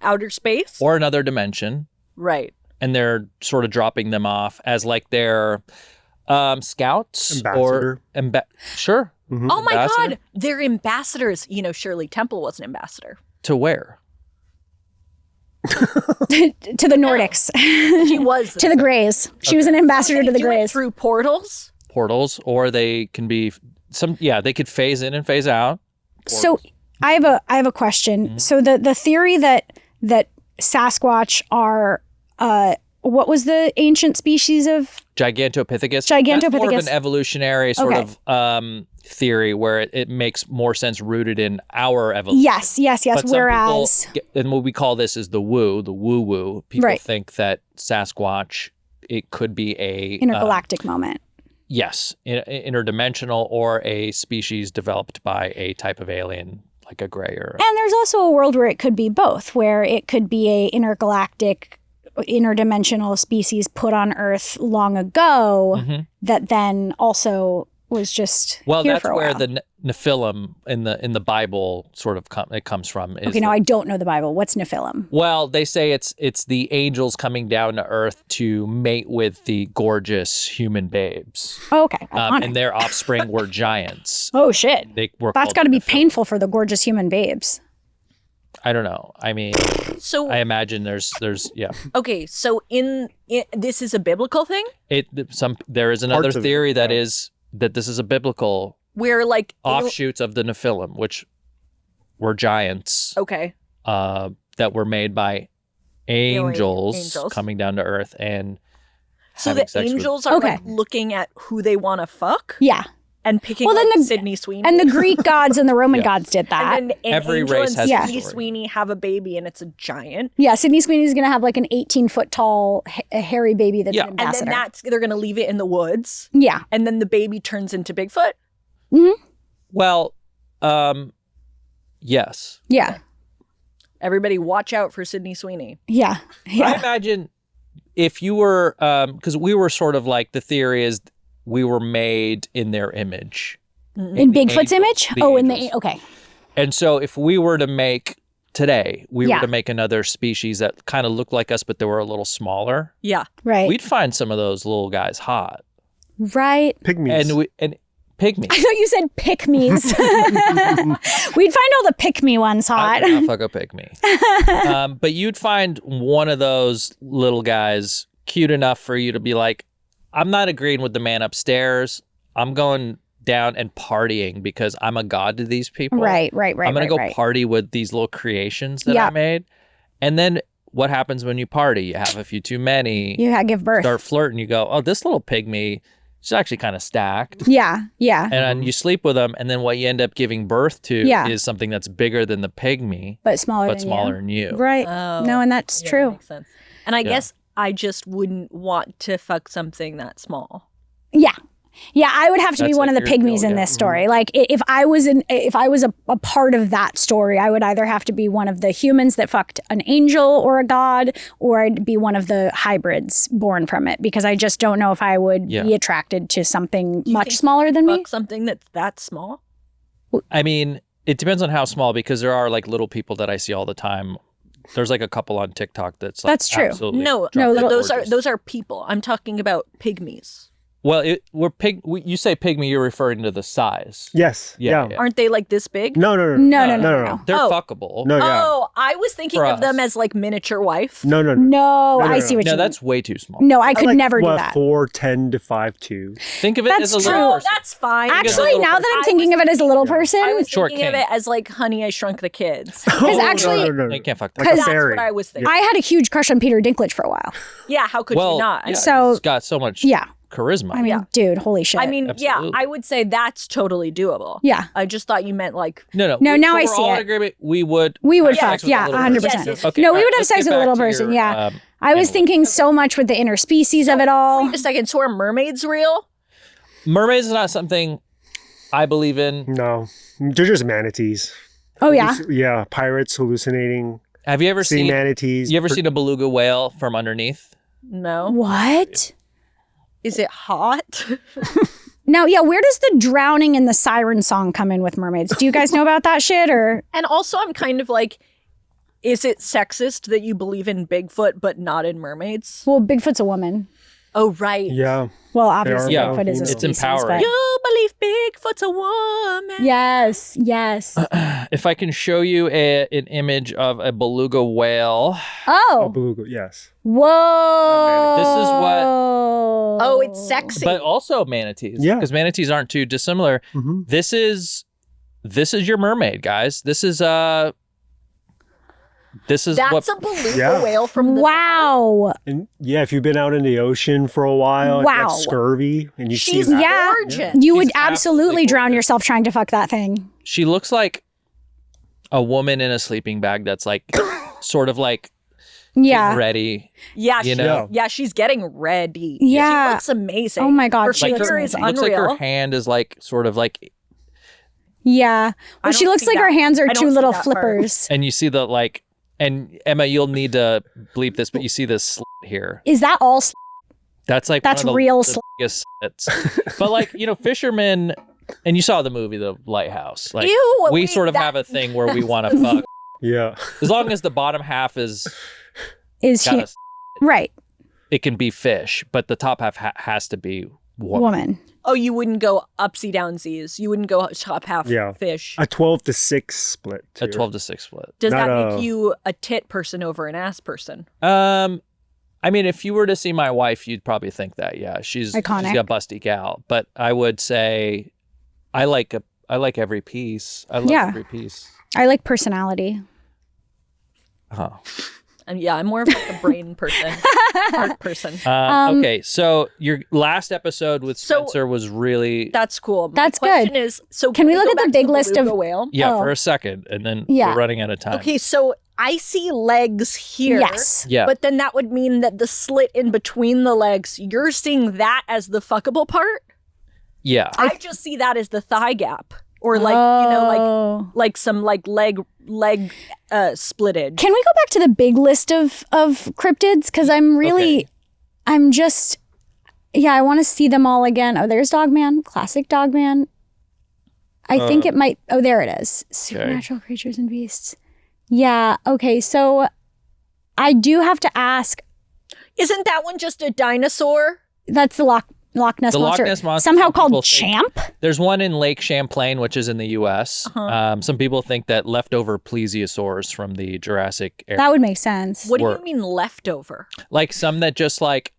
outer space? or another dimension, Right. and they're sort of dropping them off as like their scouts Ambassador. or sure. Mhm. Oh my Ambassador? God. They're ambassadors. You know, Shirley Temple was an ambassador. To where? To the Nordics. She was. To the Greys. She was an ambassador to the Do it Greys. through portals? Portals, or they can be they could phase in and phase out. So I have a question. Mm-hmm. So the theory that Sasquatch are what was the ancient species of Gigantopithecus. That's more of Gigantopithecus. an evolutionary sort Okay. of theory where it makes more sense rooted in our evolution. Yes. But some Whereas people, and what we call this is the woo-woo. People Right. think that Sasquatch, it could be a intergalactic moment. yes, interdimensional or a species developed by a type of alien like a gray or. And there's also a world where it could be both, where it could be a intergalactic, interdimensional species put on Earth long ago Mhm. that then also was just Well, here that's for a where while. the Nephilim in the Bible sort of it comes from. Is Okay, now I don't know the Bible. What's Nephilim? Well, they say it's the angels coming down to earth to mate with the gorgeous human babes, Oh, okay, iconic. and their offspring were giants. Oh shit, They were. that's called got to be Nephilim. painful for the gorgeous human babes. I don't know. I mean, So I imagine there's yeah. okay, so in this is a biblical thing There is another Parts of it, theory that yeah. is that this is a biblical where like offshoots of the Nephilim, which were giants okay, that were made by angels, angels. coming down to earth and so having the sex with- angels are Okay. like looking at who they want to fuck Yeah, and picking Well, then like the- Sydney Sweeney. and the Greek gods and the Roman Yeah. gods did that. and then an Every angel race and has a Sydney story. Sweeney have a baby and it's a giant. Yeah, Sydney Sweeney's going to have like an 18-foot tall, hairy baby that's Yeah. an And And ambassador. then they're gonna leave it in the woods, yeah. and then the baby turns into Bigfoot. Well, yes. Yeah. Everybody, watch out for Sydney Sweeney. Yeah. I Yeah. imagine if you were, because we were sort of like, the theory is we were made in their image. In Bigfoot's angels, image? the Oh, angels. okay. And so if we were to make today, we Yeah. were to make another species that kind of looked like us, but they were a little smaller, Yeah, Right. we'd find some of those little guys hot. Right. Pygmies. And pygmy. I thought you said pick-me's. We'd find all the pick-me ones hot. I'll fuck a pygmy. But you'd find one of those little guys cute enough for you to be like, I'm not agreeing with the man upstairs. I'm going down and partying because I'm a god to these people. Right. I'm going to go right. party with these little creations that Yeah. I made. And then what happens when you party? You have a few too many, You give birth. start flirting. You go, oh, this little pygmy, she's actually kind of stacked. Yeah. Yeah. And then you sleep with them. And then what you end up giving birth to Yeah. is something that's bigger than the pygmy, But smaller but than smaller you. than you. Right. Oh. No, and that's Yeah, that true. makes sense. And I Yeah. guess I just wouldn't want to fuck something that small. Yeah. Yeah, I would have to be That's one of like the your pygmies deal, in yeah. this story. Like if I was a part of that story, I would either have to be one of the humans that fucked an angel or a god, or I'd be one of the hybrids born from it, because I just don't know if I would Yeah. be attracted to something much think smaller than me. Fuck something that's that small. I mean, it depends on how small, because there are like little people that I see all the time. There's like a couple on TikTok that's like That's true. absolutely No, No, drop-dead those gorgeous. are people. I'm talking about pygmies. Well, you say pygmy, you're referring to the size. Yes. Yeah, Yeah. yeah. Aren't they like this big? No, no, no. No. They're Oh. fuckable. No, yeah. Oh, I was thinking For of them us. as like miniature wife. No, no, no. No, No, I no, see no. what No, you that's way too small. mean. No, I could Like, never do what, that. 4'10" to 5'2". Think of it That's as a little true. Oh, person. that's fine. Think of it as a Actually, little now that person. I'm thinking of it as a little person, I was Short thinking of king. it as like Honey, I Shrunk the Kids. Because actually, no, no, no, No, you can't fuck Like that. a That's fairy. what I was thinking. I had a huge crush on Peter Dinklage for a while. Yeah, how could Well, you not? yeah, So- he's got so much Yeah. charisma. I mean, Yeah. dude, holy shit. I mean, yeah, Absolutely. I would say that's totally doable. Yeah. I just thought you meant like no. No, now so I we're see all it. in agreement. We would. We would have fuck, sex with a yeah, little 100%. person. Yes, Okay, No, we all would have let's sex get with a back little to person, your, yeah. I was animal. thinking so much with the interspecies of it all. Wait a second, so are mermaids real? Mermaids is not something I believe in. No, they're just manatees. Oh, yeah? Yeah, pirates hallucinating. Have you ever Sea seen? manatees. You ever seen a beluga whale from underneath? No. What? Is it hot? Now, yeah, where does the drowning and the siren song come in with mermaids? Do you guys know about that shit, or? And also I'm kind of like, is it sexist that you believe in Bigfoot but not in mermaids? Well, Bigfoot's a woman. Oh, right. Yeah. Well, obviously, Yeah, Bigfoot is a it's species. empowering. but- You believe Bigfoot's a woman. Yes, yes. If I can show you an image of a beluga whale, Oh, Beluga, yes. whoa. This is what- Oh, it's sexy. but also manatees. Yeah. because manatees aren't too dissimilar. Mm-hmm. This is your mermaid, guys. This is what That's a beluga Yeah. whale from the Wow. And yeah, if you've been out in the ocean for a while, and you have Wow. scurvy, and you see She's that. Yeah. gorgeous. You would She's absolutely absolutely drown gorgeous. yourself trying to fuck that thing. she looks like a woman in a sleeping bag that's like sort of like Yeah. ready. Yeah, You she, know? yeah, she's getting ready. Yeah. She looks amazing. Oh my God, Her she looks figure is amazing. Looks like her unreal. hand is like sort of like, Yeah. I Well, she don't looks see like that. her hands are I don't two see little that part. flippers. and you see the like, and Emma, you'll need to bleep this, but you see this slit here. Is that all? That's like That's one of the, real the biggest slits. But like, fishermen, and you saw the movie The Lighthouse. Like, Ew, we wait, sort of that- have a thing where we want to fuck. Yeah. As long as the bottom half is Is got right, it can be fish, but the top half has to be woman. Oh, you wouldn't go upsy downsies. You wouldn't go top half Yeah. fish. A 12-6 split. A too. 12-6 split. Does not that make a- you a tit person over an ass person? I mean, if you were to see my wife, you'd probably think that. Yeah, she's Iconic. She's got busty gal, but I would say I like every piece. I love Yeah. every piece. I like personality. Huh. And yeah, I'm more of like a brain person, heart person. Okay, so your last episode with So- Spencer was really That's cool. That's My question good. is, so Can we go look at the back to big list of- beluga whale? yeah Oh. for a second, and then Yeah. we're running out of time. Okay, so I see legs here. Yes. Yeah. But then that would mean that the slit in between the legs, you're seeing that as the fuckable part? Yeah. I just see that as the thigh gap. Or like, Oh. like some like leg splitted. Can we go back to the big list of cryptids? Because I'm really, Okay. I'm just, yeah, I want to see them all again. Oh, there's Dogman, classic Dogman. I think it might, oh, there it is. Supernatural creatures and beasts. Yeah, okay, so I do have to ask, Isn't that one just a dinosaur? that's the Loch Ness The Loch Monster. Ness Monster, Somehow some people called think- Champ? There's one in Lake Champlain, which is in the U.S. Some people think that leftover plesiosaurs from the Jurassic era, That would make sense. What do Were- you mean leftover? like some that just like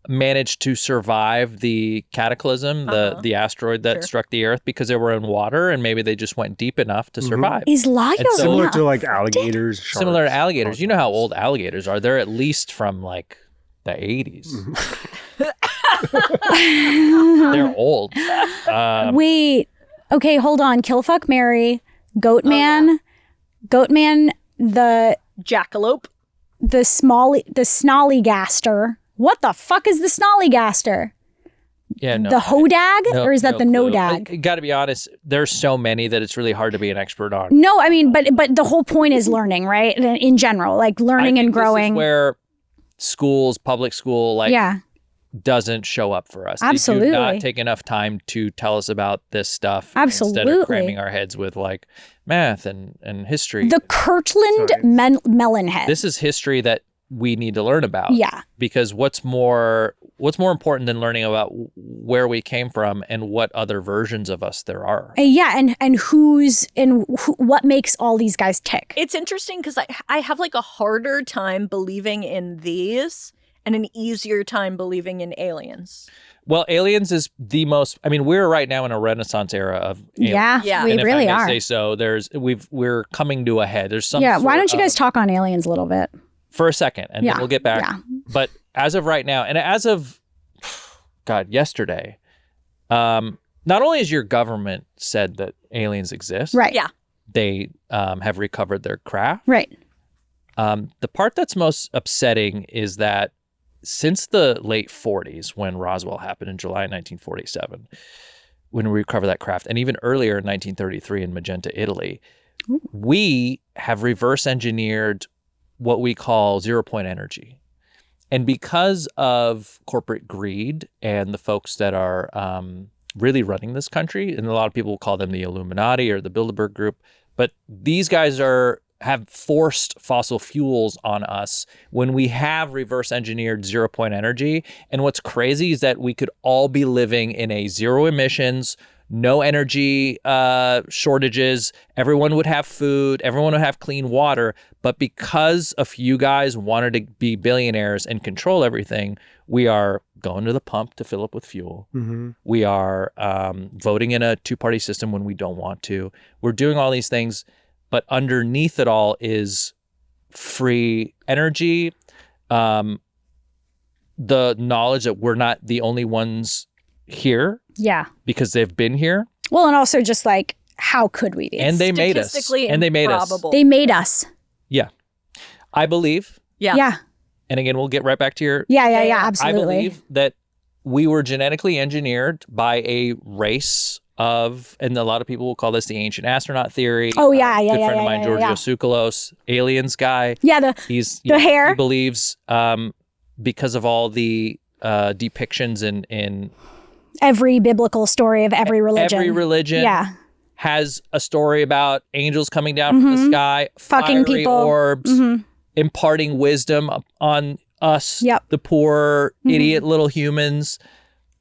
managed to survive the cataclysm, the asteroid that Sure. struck the Earth, because they were in water and maybe they just went deep enough to survive. Is La It's Llorona Similar to a like cryptid? alligators. Sharks, Similar to alligators. You know how crocodiles. old alligators are. They're at least from like the 80s. They're old. Wait. Okay, hold on. Killfuck Mary, Goatman, Goatman, the Jackalope? Snollygaster. What the fuck is the Snollygaster? Yeah, no. The Hodag? no- Or is that the clue. Nodag? I got to be honest. There's so many that it's really hard to be an expert on. No, I mean, but the whole point is learning, right? In general, like I learning think and growing. This is where schools, public school, like yeah, doesn't show up for us. They Absolutely. do not take enough time to tell us about this stuff. Instead Absolutely. of cramming our heads with like math and history. the Kirtland Melonhead. This is history that we need to learn about. Yeah. Because what's more important than learning about where we came from and what other versions of us there are. Yeah, and what makes all these guys tick? It's interesting because I have like a harder time believing in these and an easier time believing in aliens. Well, aliens is the most. I mean, we're right now in a Renaissance era of aliens. Yeah, Yeah. we And if really I may are. say so. We're coming to a head. There's some. Yeah, why sort don't you guys of- talk on aliens a little bit? for a second, and Yeah, then we'll get back. yeah. But as of right now, and as of yesterday, not only has your government said that aliens exist, Right. Yeah. they have recovered their craft. Right. The part that's most upsetting is that since the late 40s, when Roswell happened in July 1947, when we recovered that craft, and even earlier in 1933 in Magenta, Italy, we have reverse engineered what we call 0-point energy. And because of corporate greed and the folks that are really running this country, and a lot of people call them the Illuminati or the Bilderberg Group, but these guys have forced fossil fuels on us when we have reverse engineered 0-point energy. And what's crazy is that we could all be living in a zero emissions, no energy shortages. Everyone would have food. Everyone would have clean water. But because a few guys wanted to be billionaires and control everything, we are going to the pump to fill up with fuel. Mm-hmm. We are voting in a two-party system when we don't want to. We're doing all these things. But underneath it all is free energy, the knowledge that we're not the only ones here Yeah. because they've been here, Well, and also just like, how could we be? and they made us. Statistically And they made us. improbable. They made us. Yeah. I believe, Yeah. Yeah. and again, we'll get right back to your... Yeah. Yeah. Absolutely. I believe that we were genetically engineered by a race of, and a lot of people will call this the ancient astronaut theory. Oh, yeah, Good yeah, friend yeah, of mine, yeah, Giorgio yeah. Tsoukalos, aliens guy. Yeah. He's The hair. He believes because of all the depictions in Every biblical story of every religion. every religion. Yeah. Has a story about angels coming down from the sky, Fucking fiery people. orbs, imparting wisdom on us, Yep. the poor idiot little humans,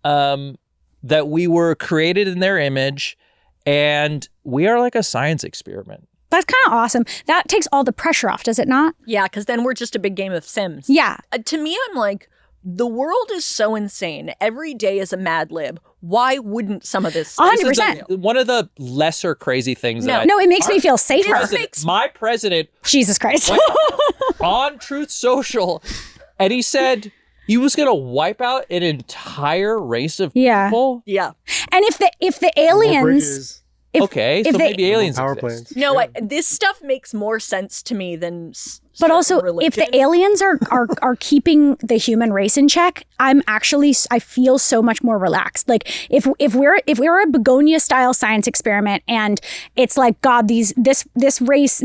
that we were created in their image, and we are like a science experiment. That's kind of awesome. That takes all the pressure off, does it not? Yeah, because then we're just a big game of Sims. Yeah. To me, I'm like, the world is so insane. Every day is a Mad Lib. Why wouldn't some of this? 100%. One of the lesser crazy things that No, it makes me feel safer. my president Jesus Christ. went on Truth Social, and he said he was going to wipe out an entire race of people. Yeah. And if the More aliens, bridges, Okay, if so they- maybe aliens power exist. plants. No, this stuff makes more sense to me than. but also religion. if the aliens are keeping the human race in check, I feel so much more relaxed. Like if we're a begonia style science experiment and it's like, God, this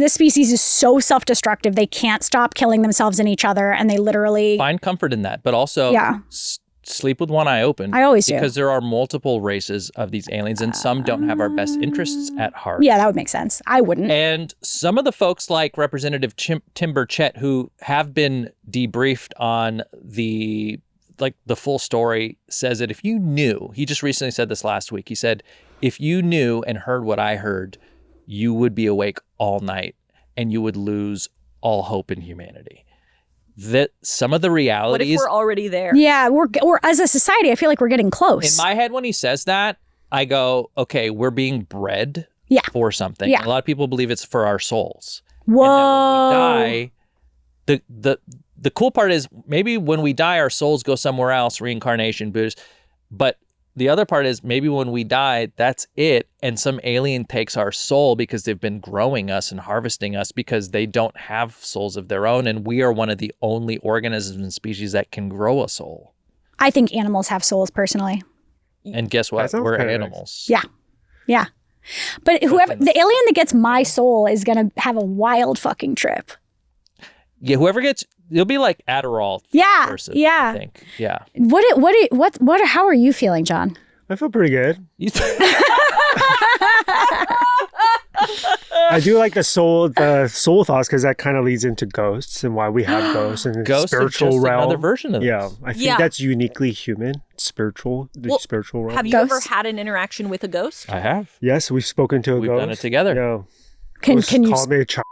species is so self-destructive, they can't stop killing themselves and each other, and they literally Find comfort in that, but also sleep with one eye open. I always do. Because there are multiple races of these aliens, and some don't have our best interests at heart. Yeah, that would make sense. I wouldn't. And some of the folks like Representative Tim Burchett, who have been debriefed on the full story, says that if you knew, he just recently said this last week, he said, if you knew and heard what I heard, you would be awake all night and you would lose all hope in humanity. That some of the realities. What if we're already there? Yeah, we're as a society, I feel like we're getting close. In my head, when he says that, I go, okay, we're being bred for something. Yeah. A lot of people believe it's for our souls. Whoa. And then when we die, the cool part is maybe when we die, our souls go somewhere else, reincarnation, Buddhist. But the other part is maybe when we die, that's it. And some alien takes our soul because they've been growing us and harvesting us because they don't have souls of their own. And we are one of the only organisms and species that can grow a soul. I think animals have souls personally. And guess what? That sounds We're kinda animals. Yeah. Yeah. But whoever, the alien that gets my soul is going to have a wild fucking trip. Yeah, whoever gets, you'll be like Adderall Yeah. person, Yeah. I think. Yeah. How are you feeling, John? I feel pretty good. I do like the soul thoughts because that kind of leads into ghosts and why we have ghosts and Ghosts are spiritual just realm. another version of this. Yeah, I think that's uniquely human, spiritual realm. Have you ever had an interaction with a ghost? I have. Yes, we've spoken to a We've ghost. done it together. Yeah. Can you call me a child?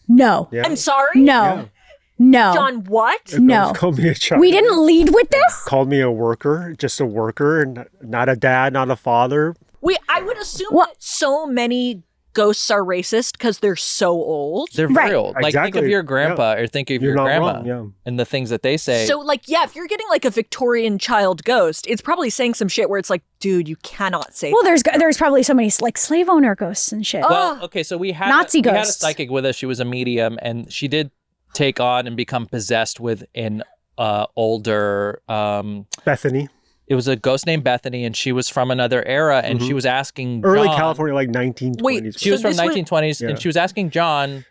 No. Yeah. I'm sorry? No. Yeah. No. John, what? No. Called me a child. We didn't lead with this? Called me a worker, just a worker, and not a dad, not a father. I would assume that so many ghosts are racist because they're so old. They're very old. Like, think Exactly. of your grandpa or think of You're your not grandma wrong, yeah. and the things that they say. So, if you're getting like a Victorian child ghost, it's probably saying some shit where it's like, dude, you cannot say Well, that. there's probably so many like slave owner ghosts and shit. Well, okay, so we had Nazi we had a ghosts. psychic with us. She was a medium, and she did take on and become possessed with an older. Bethany. It was a ghost named Bethany, and she was from another era, and she was asking Early John- California, like 1920s. Wait, She was So from this was- 1920s, Yeah. and she was asking John.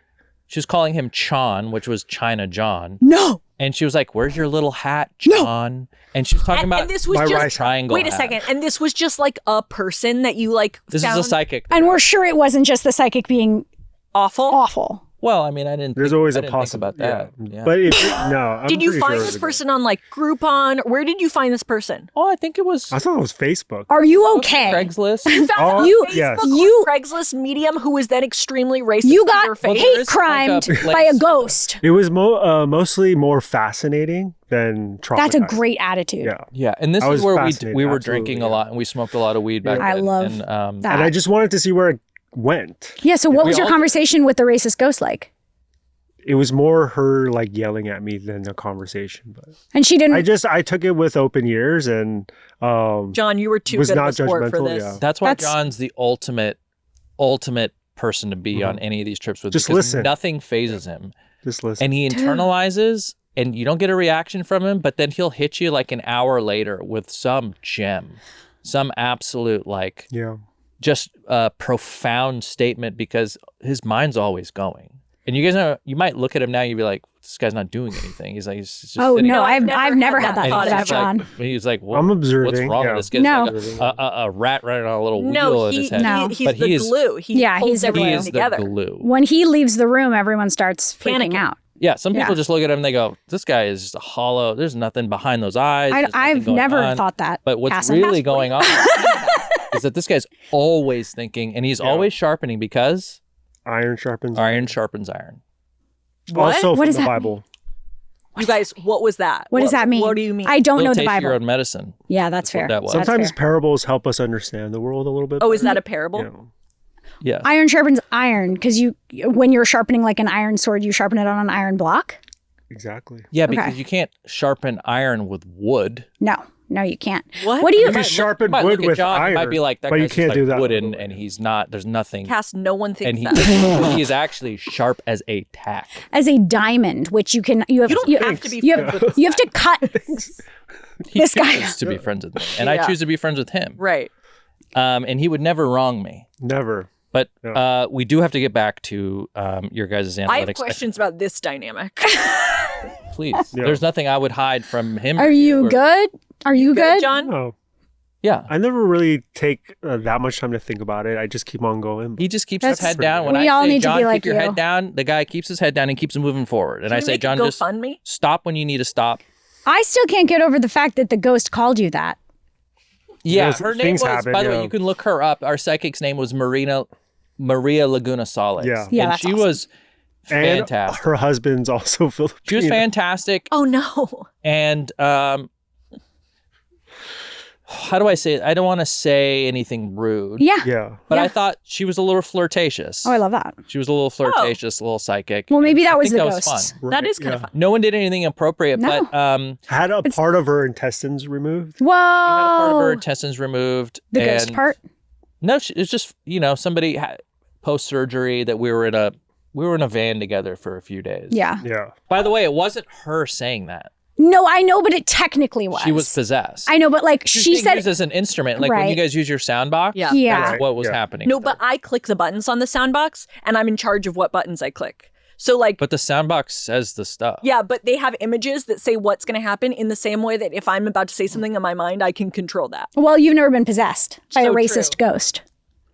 She was calling him Chon, which was China John. No. And she was like, "Where's your little hat, John?" And she was talking about and this was my just rice triangle. Wait a hat. second, and this was just like a person that you This found is a psychic. And we're sure it wasn't just the psychic being awful. awful. Well, I mean, I didn't. There's think, always I a didn't think possibility about that. Yeah. But I'm Did you pretty find sure it this was person on like Groupon? Where did you find this person? Oh, I think it was I thought it was Facebook. Are you okay? Craigslist. You found Oh, a you- Facebook yes. you- or Craigslist medium who was then extremely racist. You to got your face. there hate is like a crimed place- by a ghost. It was mostly more fascinating than traumatizing. That's a great attitude. Yeah. Yeah, and this I is was where fascinated, we were absolutely, drinking yeah. a lot, and we smoked a lot of weed back I then. love and, that. And I just wanted to see where it went. Yeah, so what We was your all- conversation with the racist ghost like? It was more her like yelling at me than a conversation. But And she didn't I took it with open ears and John, you were too was good not of a sport for judgmental, this. yeah. That's why That's- John's the ultimate person to be on any of these trips with. Just because listen. Nothing phases him, just listen. and he internalizes, and you don't get a reaction from him. But then he'll hit you like an hour later with some gem, some absolute like Yeah. just a profound statement because his mind's always going. And you guys know, you might look at him now, you'd be like, this guy's not doing anything. He's like, he's just Oh sitting no, there. I've never had that And thought he's about just like- John. He's like, well, I'm observing, what's wrong yeah. with this kid? No. Like a rat running on a little wheel No, in his head. No. he's But the he is- glue. He Yeah, holds he's the everything He is together. the glue. When he leaves the room, everyone starts freaking Panicking. out. Yeah, some people Yeah. just look at him and they go, this guy is just a hollow. There's nothing behind those eyes. There's nothing I've going never on." thought that. But what's Kassem. really going on is that this guy's always thinking, and he's always sharpening because Iron sharpens iron sharpens iron. What? Also What from does the that Bible. You guys, what was that? What does that mean? What do you mean? I don't Little know the taste of your Bible. own medicine. Yeah, that's fair. that was. That's Sometimes fair. parables help us understand the world a little bit. Oh, is better. that a parable? Yeah. Yeah. Iron sharpens iron because when you're sharpening like an iron sword, you sharpen it on an iron block. Exactly. Yeah, because Okay. you can't sharpen iron with wood. No, you can't. What? What do you? You can sharpen might wood look at with John, iron. It might be like that but you guy's just can't like do that. wooden, and he's not. There's nothing. Cass, no one thinks And he, that. but he is actually sharp as a tack. As a diamond, which you can you have You don't have to be you friends have, with this you have to cut. He This guy- chooses to be friends with me, and I Yeah. choose to be friends with him. Right. And he would never wrong me. Never. But we do have to get back to your guys' analytics. I have questions about this dynamic. Please. Yeah. There's nothing I would hide from him. Are you or- good? Are you good? John? No. Yeah. I never really take that much time to think about it. I just keep on going. He just keeps his That's- head down. When we I all say, need to John, be like keep your you. head down, the guy keeps his head down and keeps moving forward. And Can I you say, make John, a just GoFundMe? stop when you need to stop. I still can't get over the fact that the ghost called you that. Yeah, Yes, her name things was, happen, by the way, yeah. you can look her up. Our psychic's name was Maria Laguna Solis. Yeah. Yeah, and that's she awesome. was And fantastic. her husband's also Filipino. She was fantastic. Oh, no. And how do I say it? I don't want to say anything rude. Yeah. Yeah. But Yeah. I thought she was a little flirtatious. Oh, I love that. She was a little flirtatious, a little psychic. Well, maybe that I was think the that was ghost. fun. That is kind of Yeah. fun. No one did anything appropriate, No. but Had a part of her intestines removed. Whoa. she had a part of her intestines removed. the ghost and- part. No, it's just somebody had post surgery that we were in a van together for a few days. Yeah. Yeah. By the way, it wasn't her saying that. No, I know, but it technically was. She was possessed. I know, but like She was she being said. used as an instrument, like when you Right. guys use your sound box. Yeah. Yeah. That's Right, what was yeah. happening. No, with but her. I click the buttons on the sound box, and I'm in charge of what buttons I click. So, like, But the sound box says the stuff. yeah, but they have images that say what's going to happen in the same way that if I'm about to say something in my mind, I can control that. Well, you've never been possessed by a So racist ghost.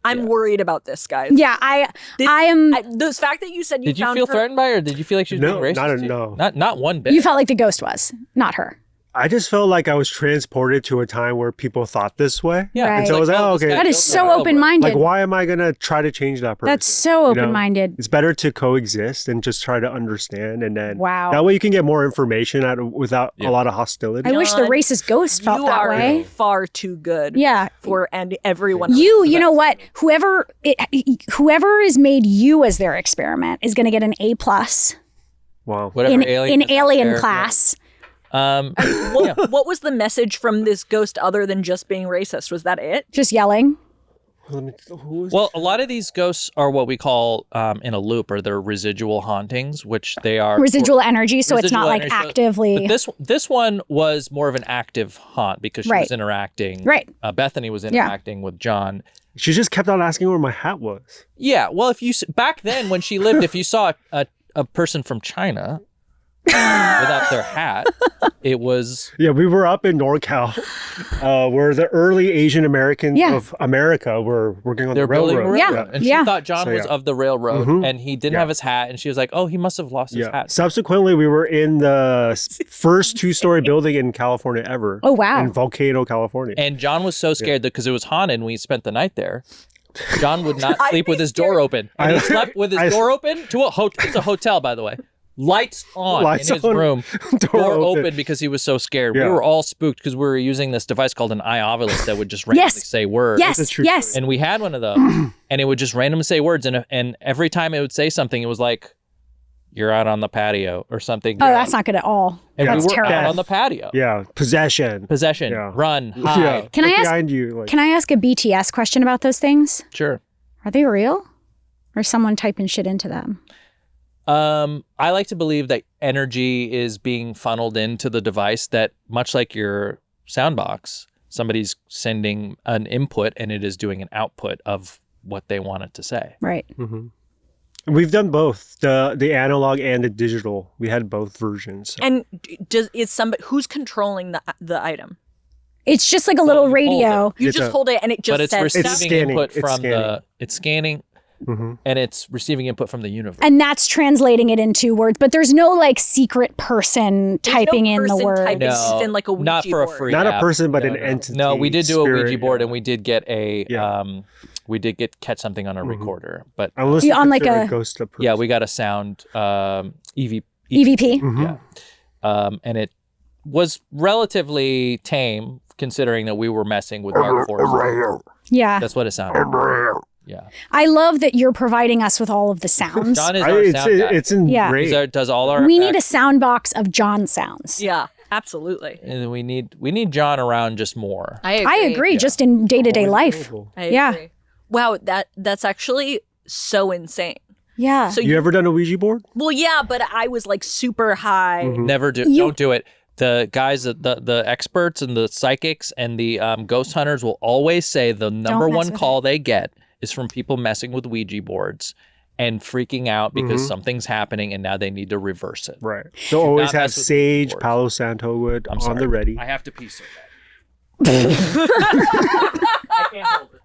I'm worried about this, guys. Yeah, I am. The fact that you said you Did you found feel her- threatened by her? Did you feel like she was No, being racist? not no. Not one bit. You felt like the ghost was, not her. I just felt like I was transported to a time where people thought this way. Yeah. Right. And so I was like, oh, this okay. guy That is don't so know what- open-minded. Like, why am I going to try to change that person? That's so You know? open-minded. It's better to coexist and just try to understand. And then Wow. that way you can get more information without a lot of hostility. I wish the John, racist ghost felt you that are way. far too good. Yeah. For and everyone. You know what? Whoever is made you as their experiment is going to get an A+ Wow. Whatever in alien is out alien there. class. What was the message from this ghost other than just being racist? Was that it? Just yelling. Who is Well, a lot of these ghosts are what we call in a loop, or they're residual hauntings, which they are Residual energy, so it's not residual like energy. So- actively. But this one was more of an active haunt because she Right. was interacting. Right. Bethany was interacting with John. She just kept on asking where my hat was. Yeah. Well, if you back then when she lived, if you saw a person from China without their hat, it was Yeah, we were up in NorCal, where the early Asian Americans Yeah. of America were working on they're the building a railroad. railroad. And she Yeah. thought John So, was yeah. of the railroad, Mhm. and he didn't Yeah. have his hat, and she was like, "Oh, he must have lost his Yeah. hat." Subsequently, we were in the first two-story building in California ever. Oh, wow. In Volcano, California. And John was so scared that because it was haunted and we spent the night there, John would not I'd sleep be with his door open. And he slept with his door open to a hotel. It's a hotel, by the way. Lights on Lights in his on, room. door Door open. open because he was so scared. Yeah. We were all spooked because we were using this device called an eye ovulus that would just randomly Yes. say words. It's a Yes, true yes. And we had one of those, and it would just randomly say words. And every time it would say something, it was like, "You're out on the patio" or something. Oh, that's not good at all. And That's we were terrible. out on the patio. Yeah, possession. Possession, Yeah. run, Yeah. hide. Can I Look ask- behind you? Like, Can I ask a BTS question about those things? Sure. Are they real? Or is someone typing shit into them? I like to believe that energy is being funneled into the device, that much like your sound box, somebody's sending an input and it is doing an output of what they want it to say. Right. mhm. We've done both, the analog and the digital. We had both versions. And is somebody who's controlling the item? It's just like a little radio. You It's just hold it and it just But it's says receiving scanning. input It's from scanning. it's scanning Mhm. and it's receiving input from the universe. And that's translating it into words, but there's no like secret person There's typing no in the person word. typing No, in like a Ouija not for a board. free Not a app. person, but an No. entity. No, we did do a spirit, Ouija board, yeah. and we did get a Yeah. we did catch something on a recorder, but Unless On you like consider a- ghost a person. yeah, we got a sound EVP. Mhm. Yeah, and it was relatively tame considering that we were messing with dark forces. Yeah. That's what it sounded. Yeah, I love that you're providing us with all of the sounds. John is our sound guy. It's in Yeah. great. Does all our We need a sound box of John sounds. Yeah, absolutely. and we need John around just more. I agree, just in day-to-day life. I Yeah. agree. Wow, that's actually so insane. Yeah. So You ever done a Ouija board? well, yeah, but I was like super high. Never do. Don't do it. The guys, the experts and the psychics and the ghost hunters will always say the number mess one with call they get is from people messing with Ouija boards and freaking out because something's happening and now they need to reverse it. Right. So always not have mess with sage, boards. Palo Santo wood I'm on sorry. the ready. I have to pee so bad. I can't hold it.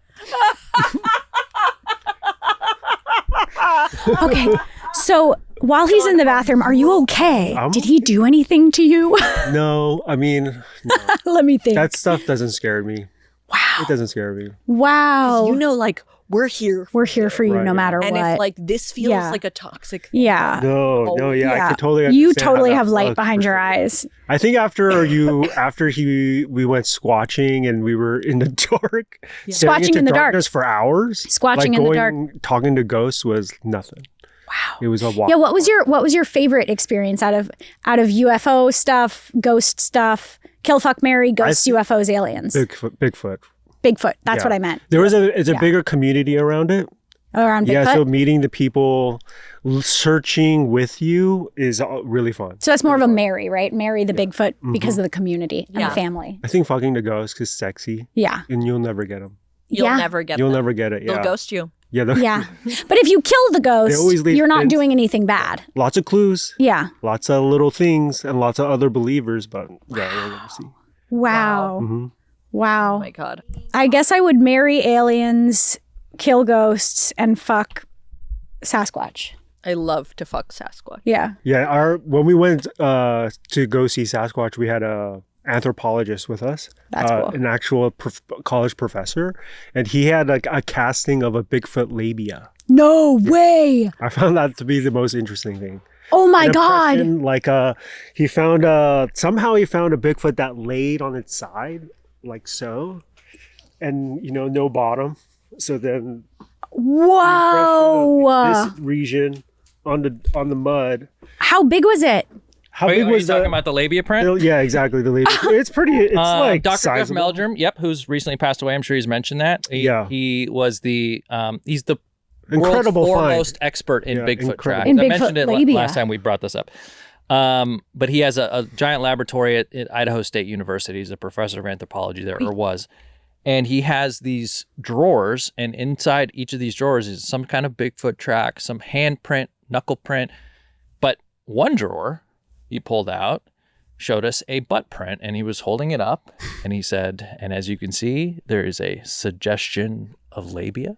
Okay. So while he's in the bathroom, are you okay? I'm Did he do anything to you? No, I mean, no. Let me think. That stuff doesn't scare me. Wow. It doesn't scare me. Wow. You know, like we're here, We're here for you Right. no matter and what. if like this feels Yeah. like a toxic. yeah. No, yeah, I could totally You understand how totally that have light looks, behind for your sure. eyes. I think we went squatching and we were in the dark, staring Squatching into in the dark. darkness for hours. Squatching like in the dark. talking to ghosts was nothing. Wow, it was a walk. Yeah, what was your favorite experience out of UFO stuff, ghost stuff, kill fuck marry, ghosts, UFOs, aliens? Bigfoot. Bigfoot. That's Yeah. what I meant. There was a bigger community around it. Around Bigfoot. Yeah, so meeting the people searching with you is really fun. So that's more of a marry, right? Marry the Bigfoot because of the community and Yeah. the family. I think fucking the ghost is sexy, Yeah. and you'll never get them. You'll Yeah. never get. You'll them. never get it. They'll Yeah, ghost you. yeah. Yeah. But if you kill the ghost, always leave you're not hints. doing anything bad. Lots of clues, Yeah. lots of little things, and lots of other believers. But yeah, we'll never see. Wow. Mhm. Wow. Oh my god. I guess I would marry aliens, kill ghosts, and fuck Sasquatch. I love to fuck Sasquatch. Yeah. Yeah, when we went to go see Sasquatch, we had a anthropologist with us. That's cool. An actual college professor, and he had like a casting of a Bigfoot labia. No way. I found that to be the most interesting thing. Oh my An God. impression, like he found somehow he found a Bigfoot that laid on its side like so, and no bottom. So then Whoa. this region on the mud. How big was it? How Are big you was talking the? about the labia print? Yeah, exactly. The labia. It's pretty. It's like Dr. Jeff sizable. Meldrum, who's recently passed away. I'm sure he's mentioned that. He was the he's the Incredible world's find. foremost expert in Yeah, Bigfoot incredible. tracks. In I Bigfoot mentioned it labia. last time we brought this up. But he has a giant laboratory at Idaho State University. He's a professor of anthropology there, or was. And he has these drawers, and inside each of these drawers is some kind of Bigfoot track, some handprint, knuckle print. But one drawer he pulled out showed us a butt print, and he was holding it up, and he said, and as you can see, there is a suggestion of labia.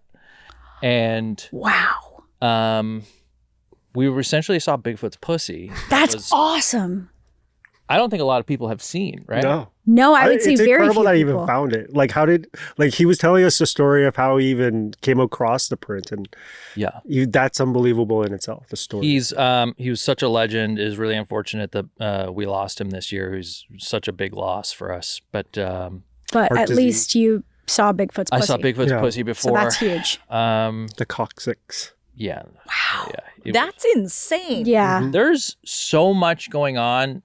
And Wow. we essentially saw Bigfoot's pussy. That's awesome. I don't think a lot of people have seen, right? No, I would say it's very incredible few that he people. even found it. Like, he was telling us the story of how he even came across the print, and Yeah. that's unbelievable in itself. The story. He was such a legend. It is really unfortunate that we lost him this year. He's such a big loss for us. But But Heart at disease. least you saw Bigfoot's pussy. I saw Bigfoot's Yeah. pussy So before. that's huge. the coccyx. Yeah. Wow. Yeah. That's insane. Yeah. There's so much going on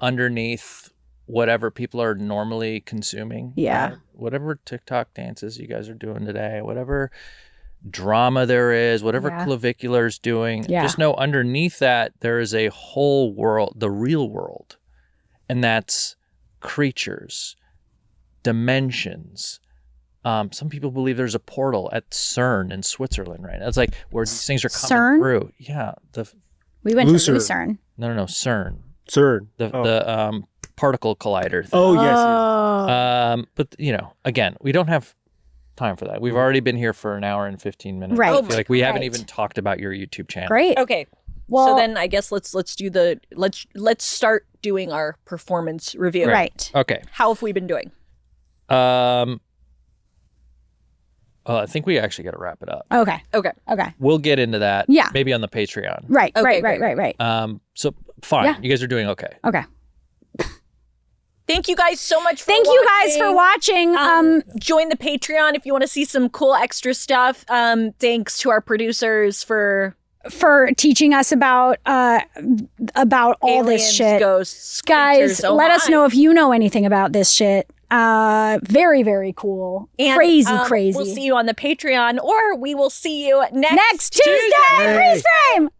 underneath whatever people are normally consuming. Yeah. Whatever TikTok dances you guys are doing today, whatever drama there is, whatever Yeah. clavicular's doing, Yeah. just know underneath that there is a whole world, the real world. And that's creatures, dimensions, Some people believe there's a portal at CERN in Switzerland right now. It's like where these things are coming through. Yeah. We went Lucer. to Lucerne. No, CERN. CERN. The particle collider thing. Oh, yes. But, again, we don't have time for that. We've already been here for an hour and 15 minutes. Right. I feel like we haven't even talked about your YouTube channel. Great. Okay. Well, so then I guess let's start doing our performance review. Right. Okay. How have we been doing? I think we actually got to wrap it up. Okay. Okay. We'll get into that. Yeah. Maybe on the Patreon. Right. Okay, Right. So fine. Yeah. You guys are doing okay. Okay. Thank you guys so much for Thank you guys for watching. Join the Patreon if you want to see some cool extra stuff. Thanks to our producers for teaching us about all aliens, this shit. Ghosts, Guys, creatures, oh let us my. know if you know anything about this shit. Very, very cool. And, crazy. We'll see you on the Patreon, or we will see you next Tuesday. Freeze frame.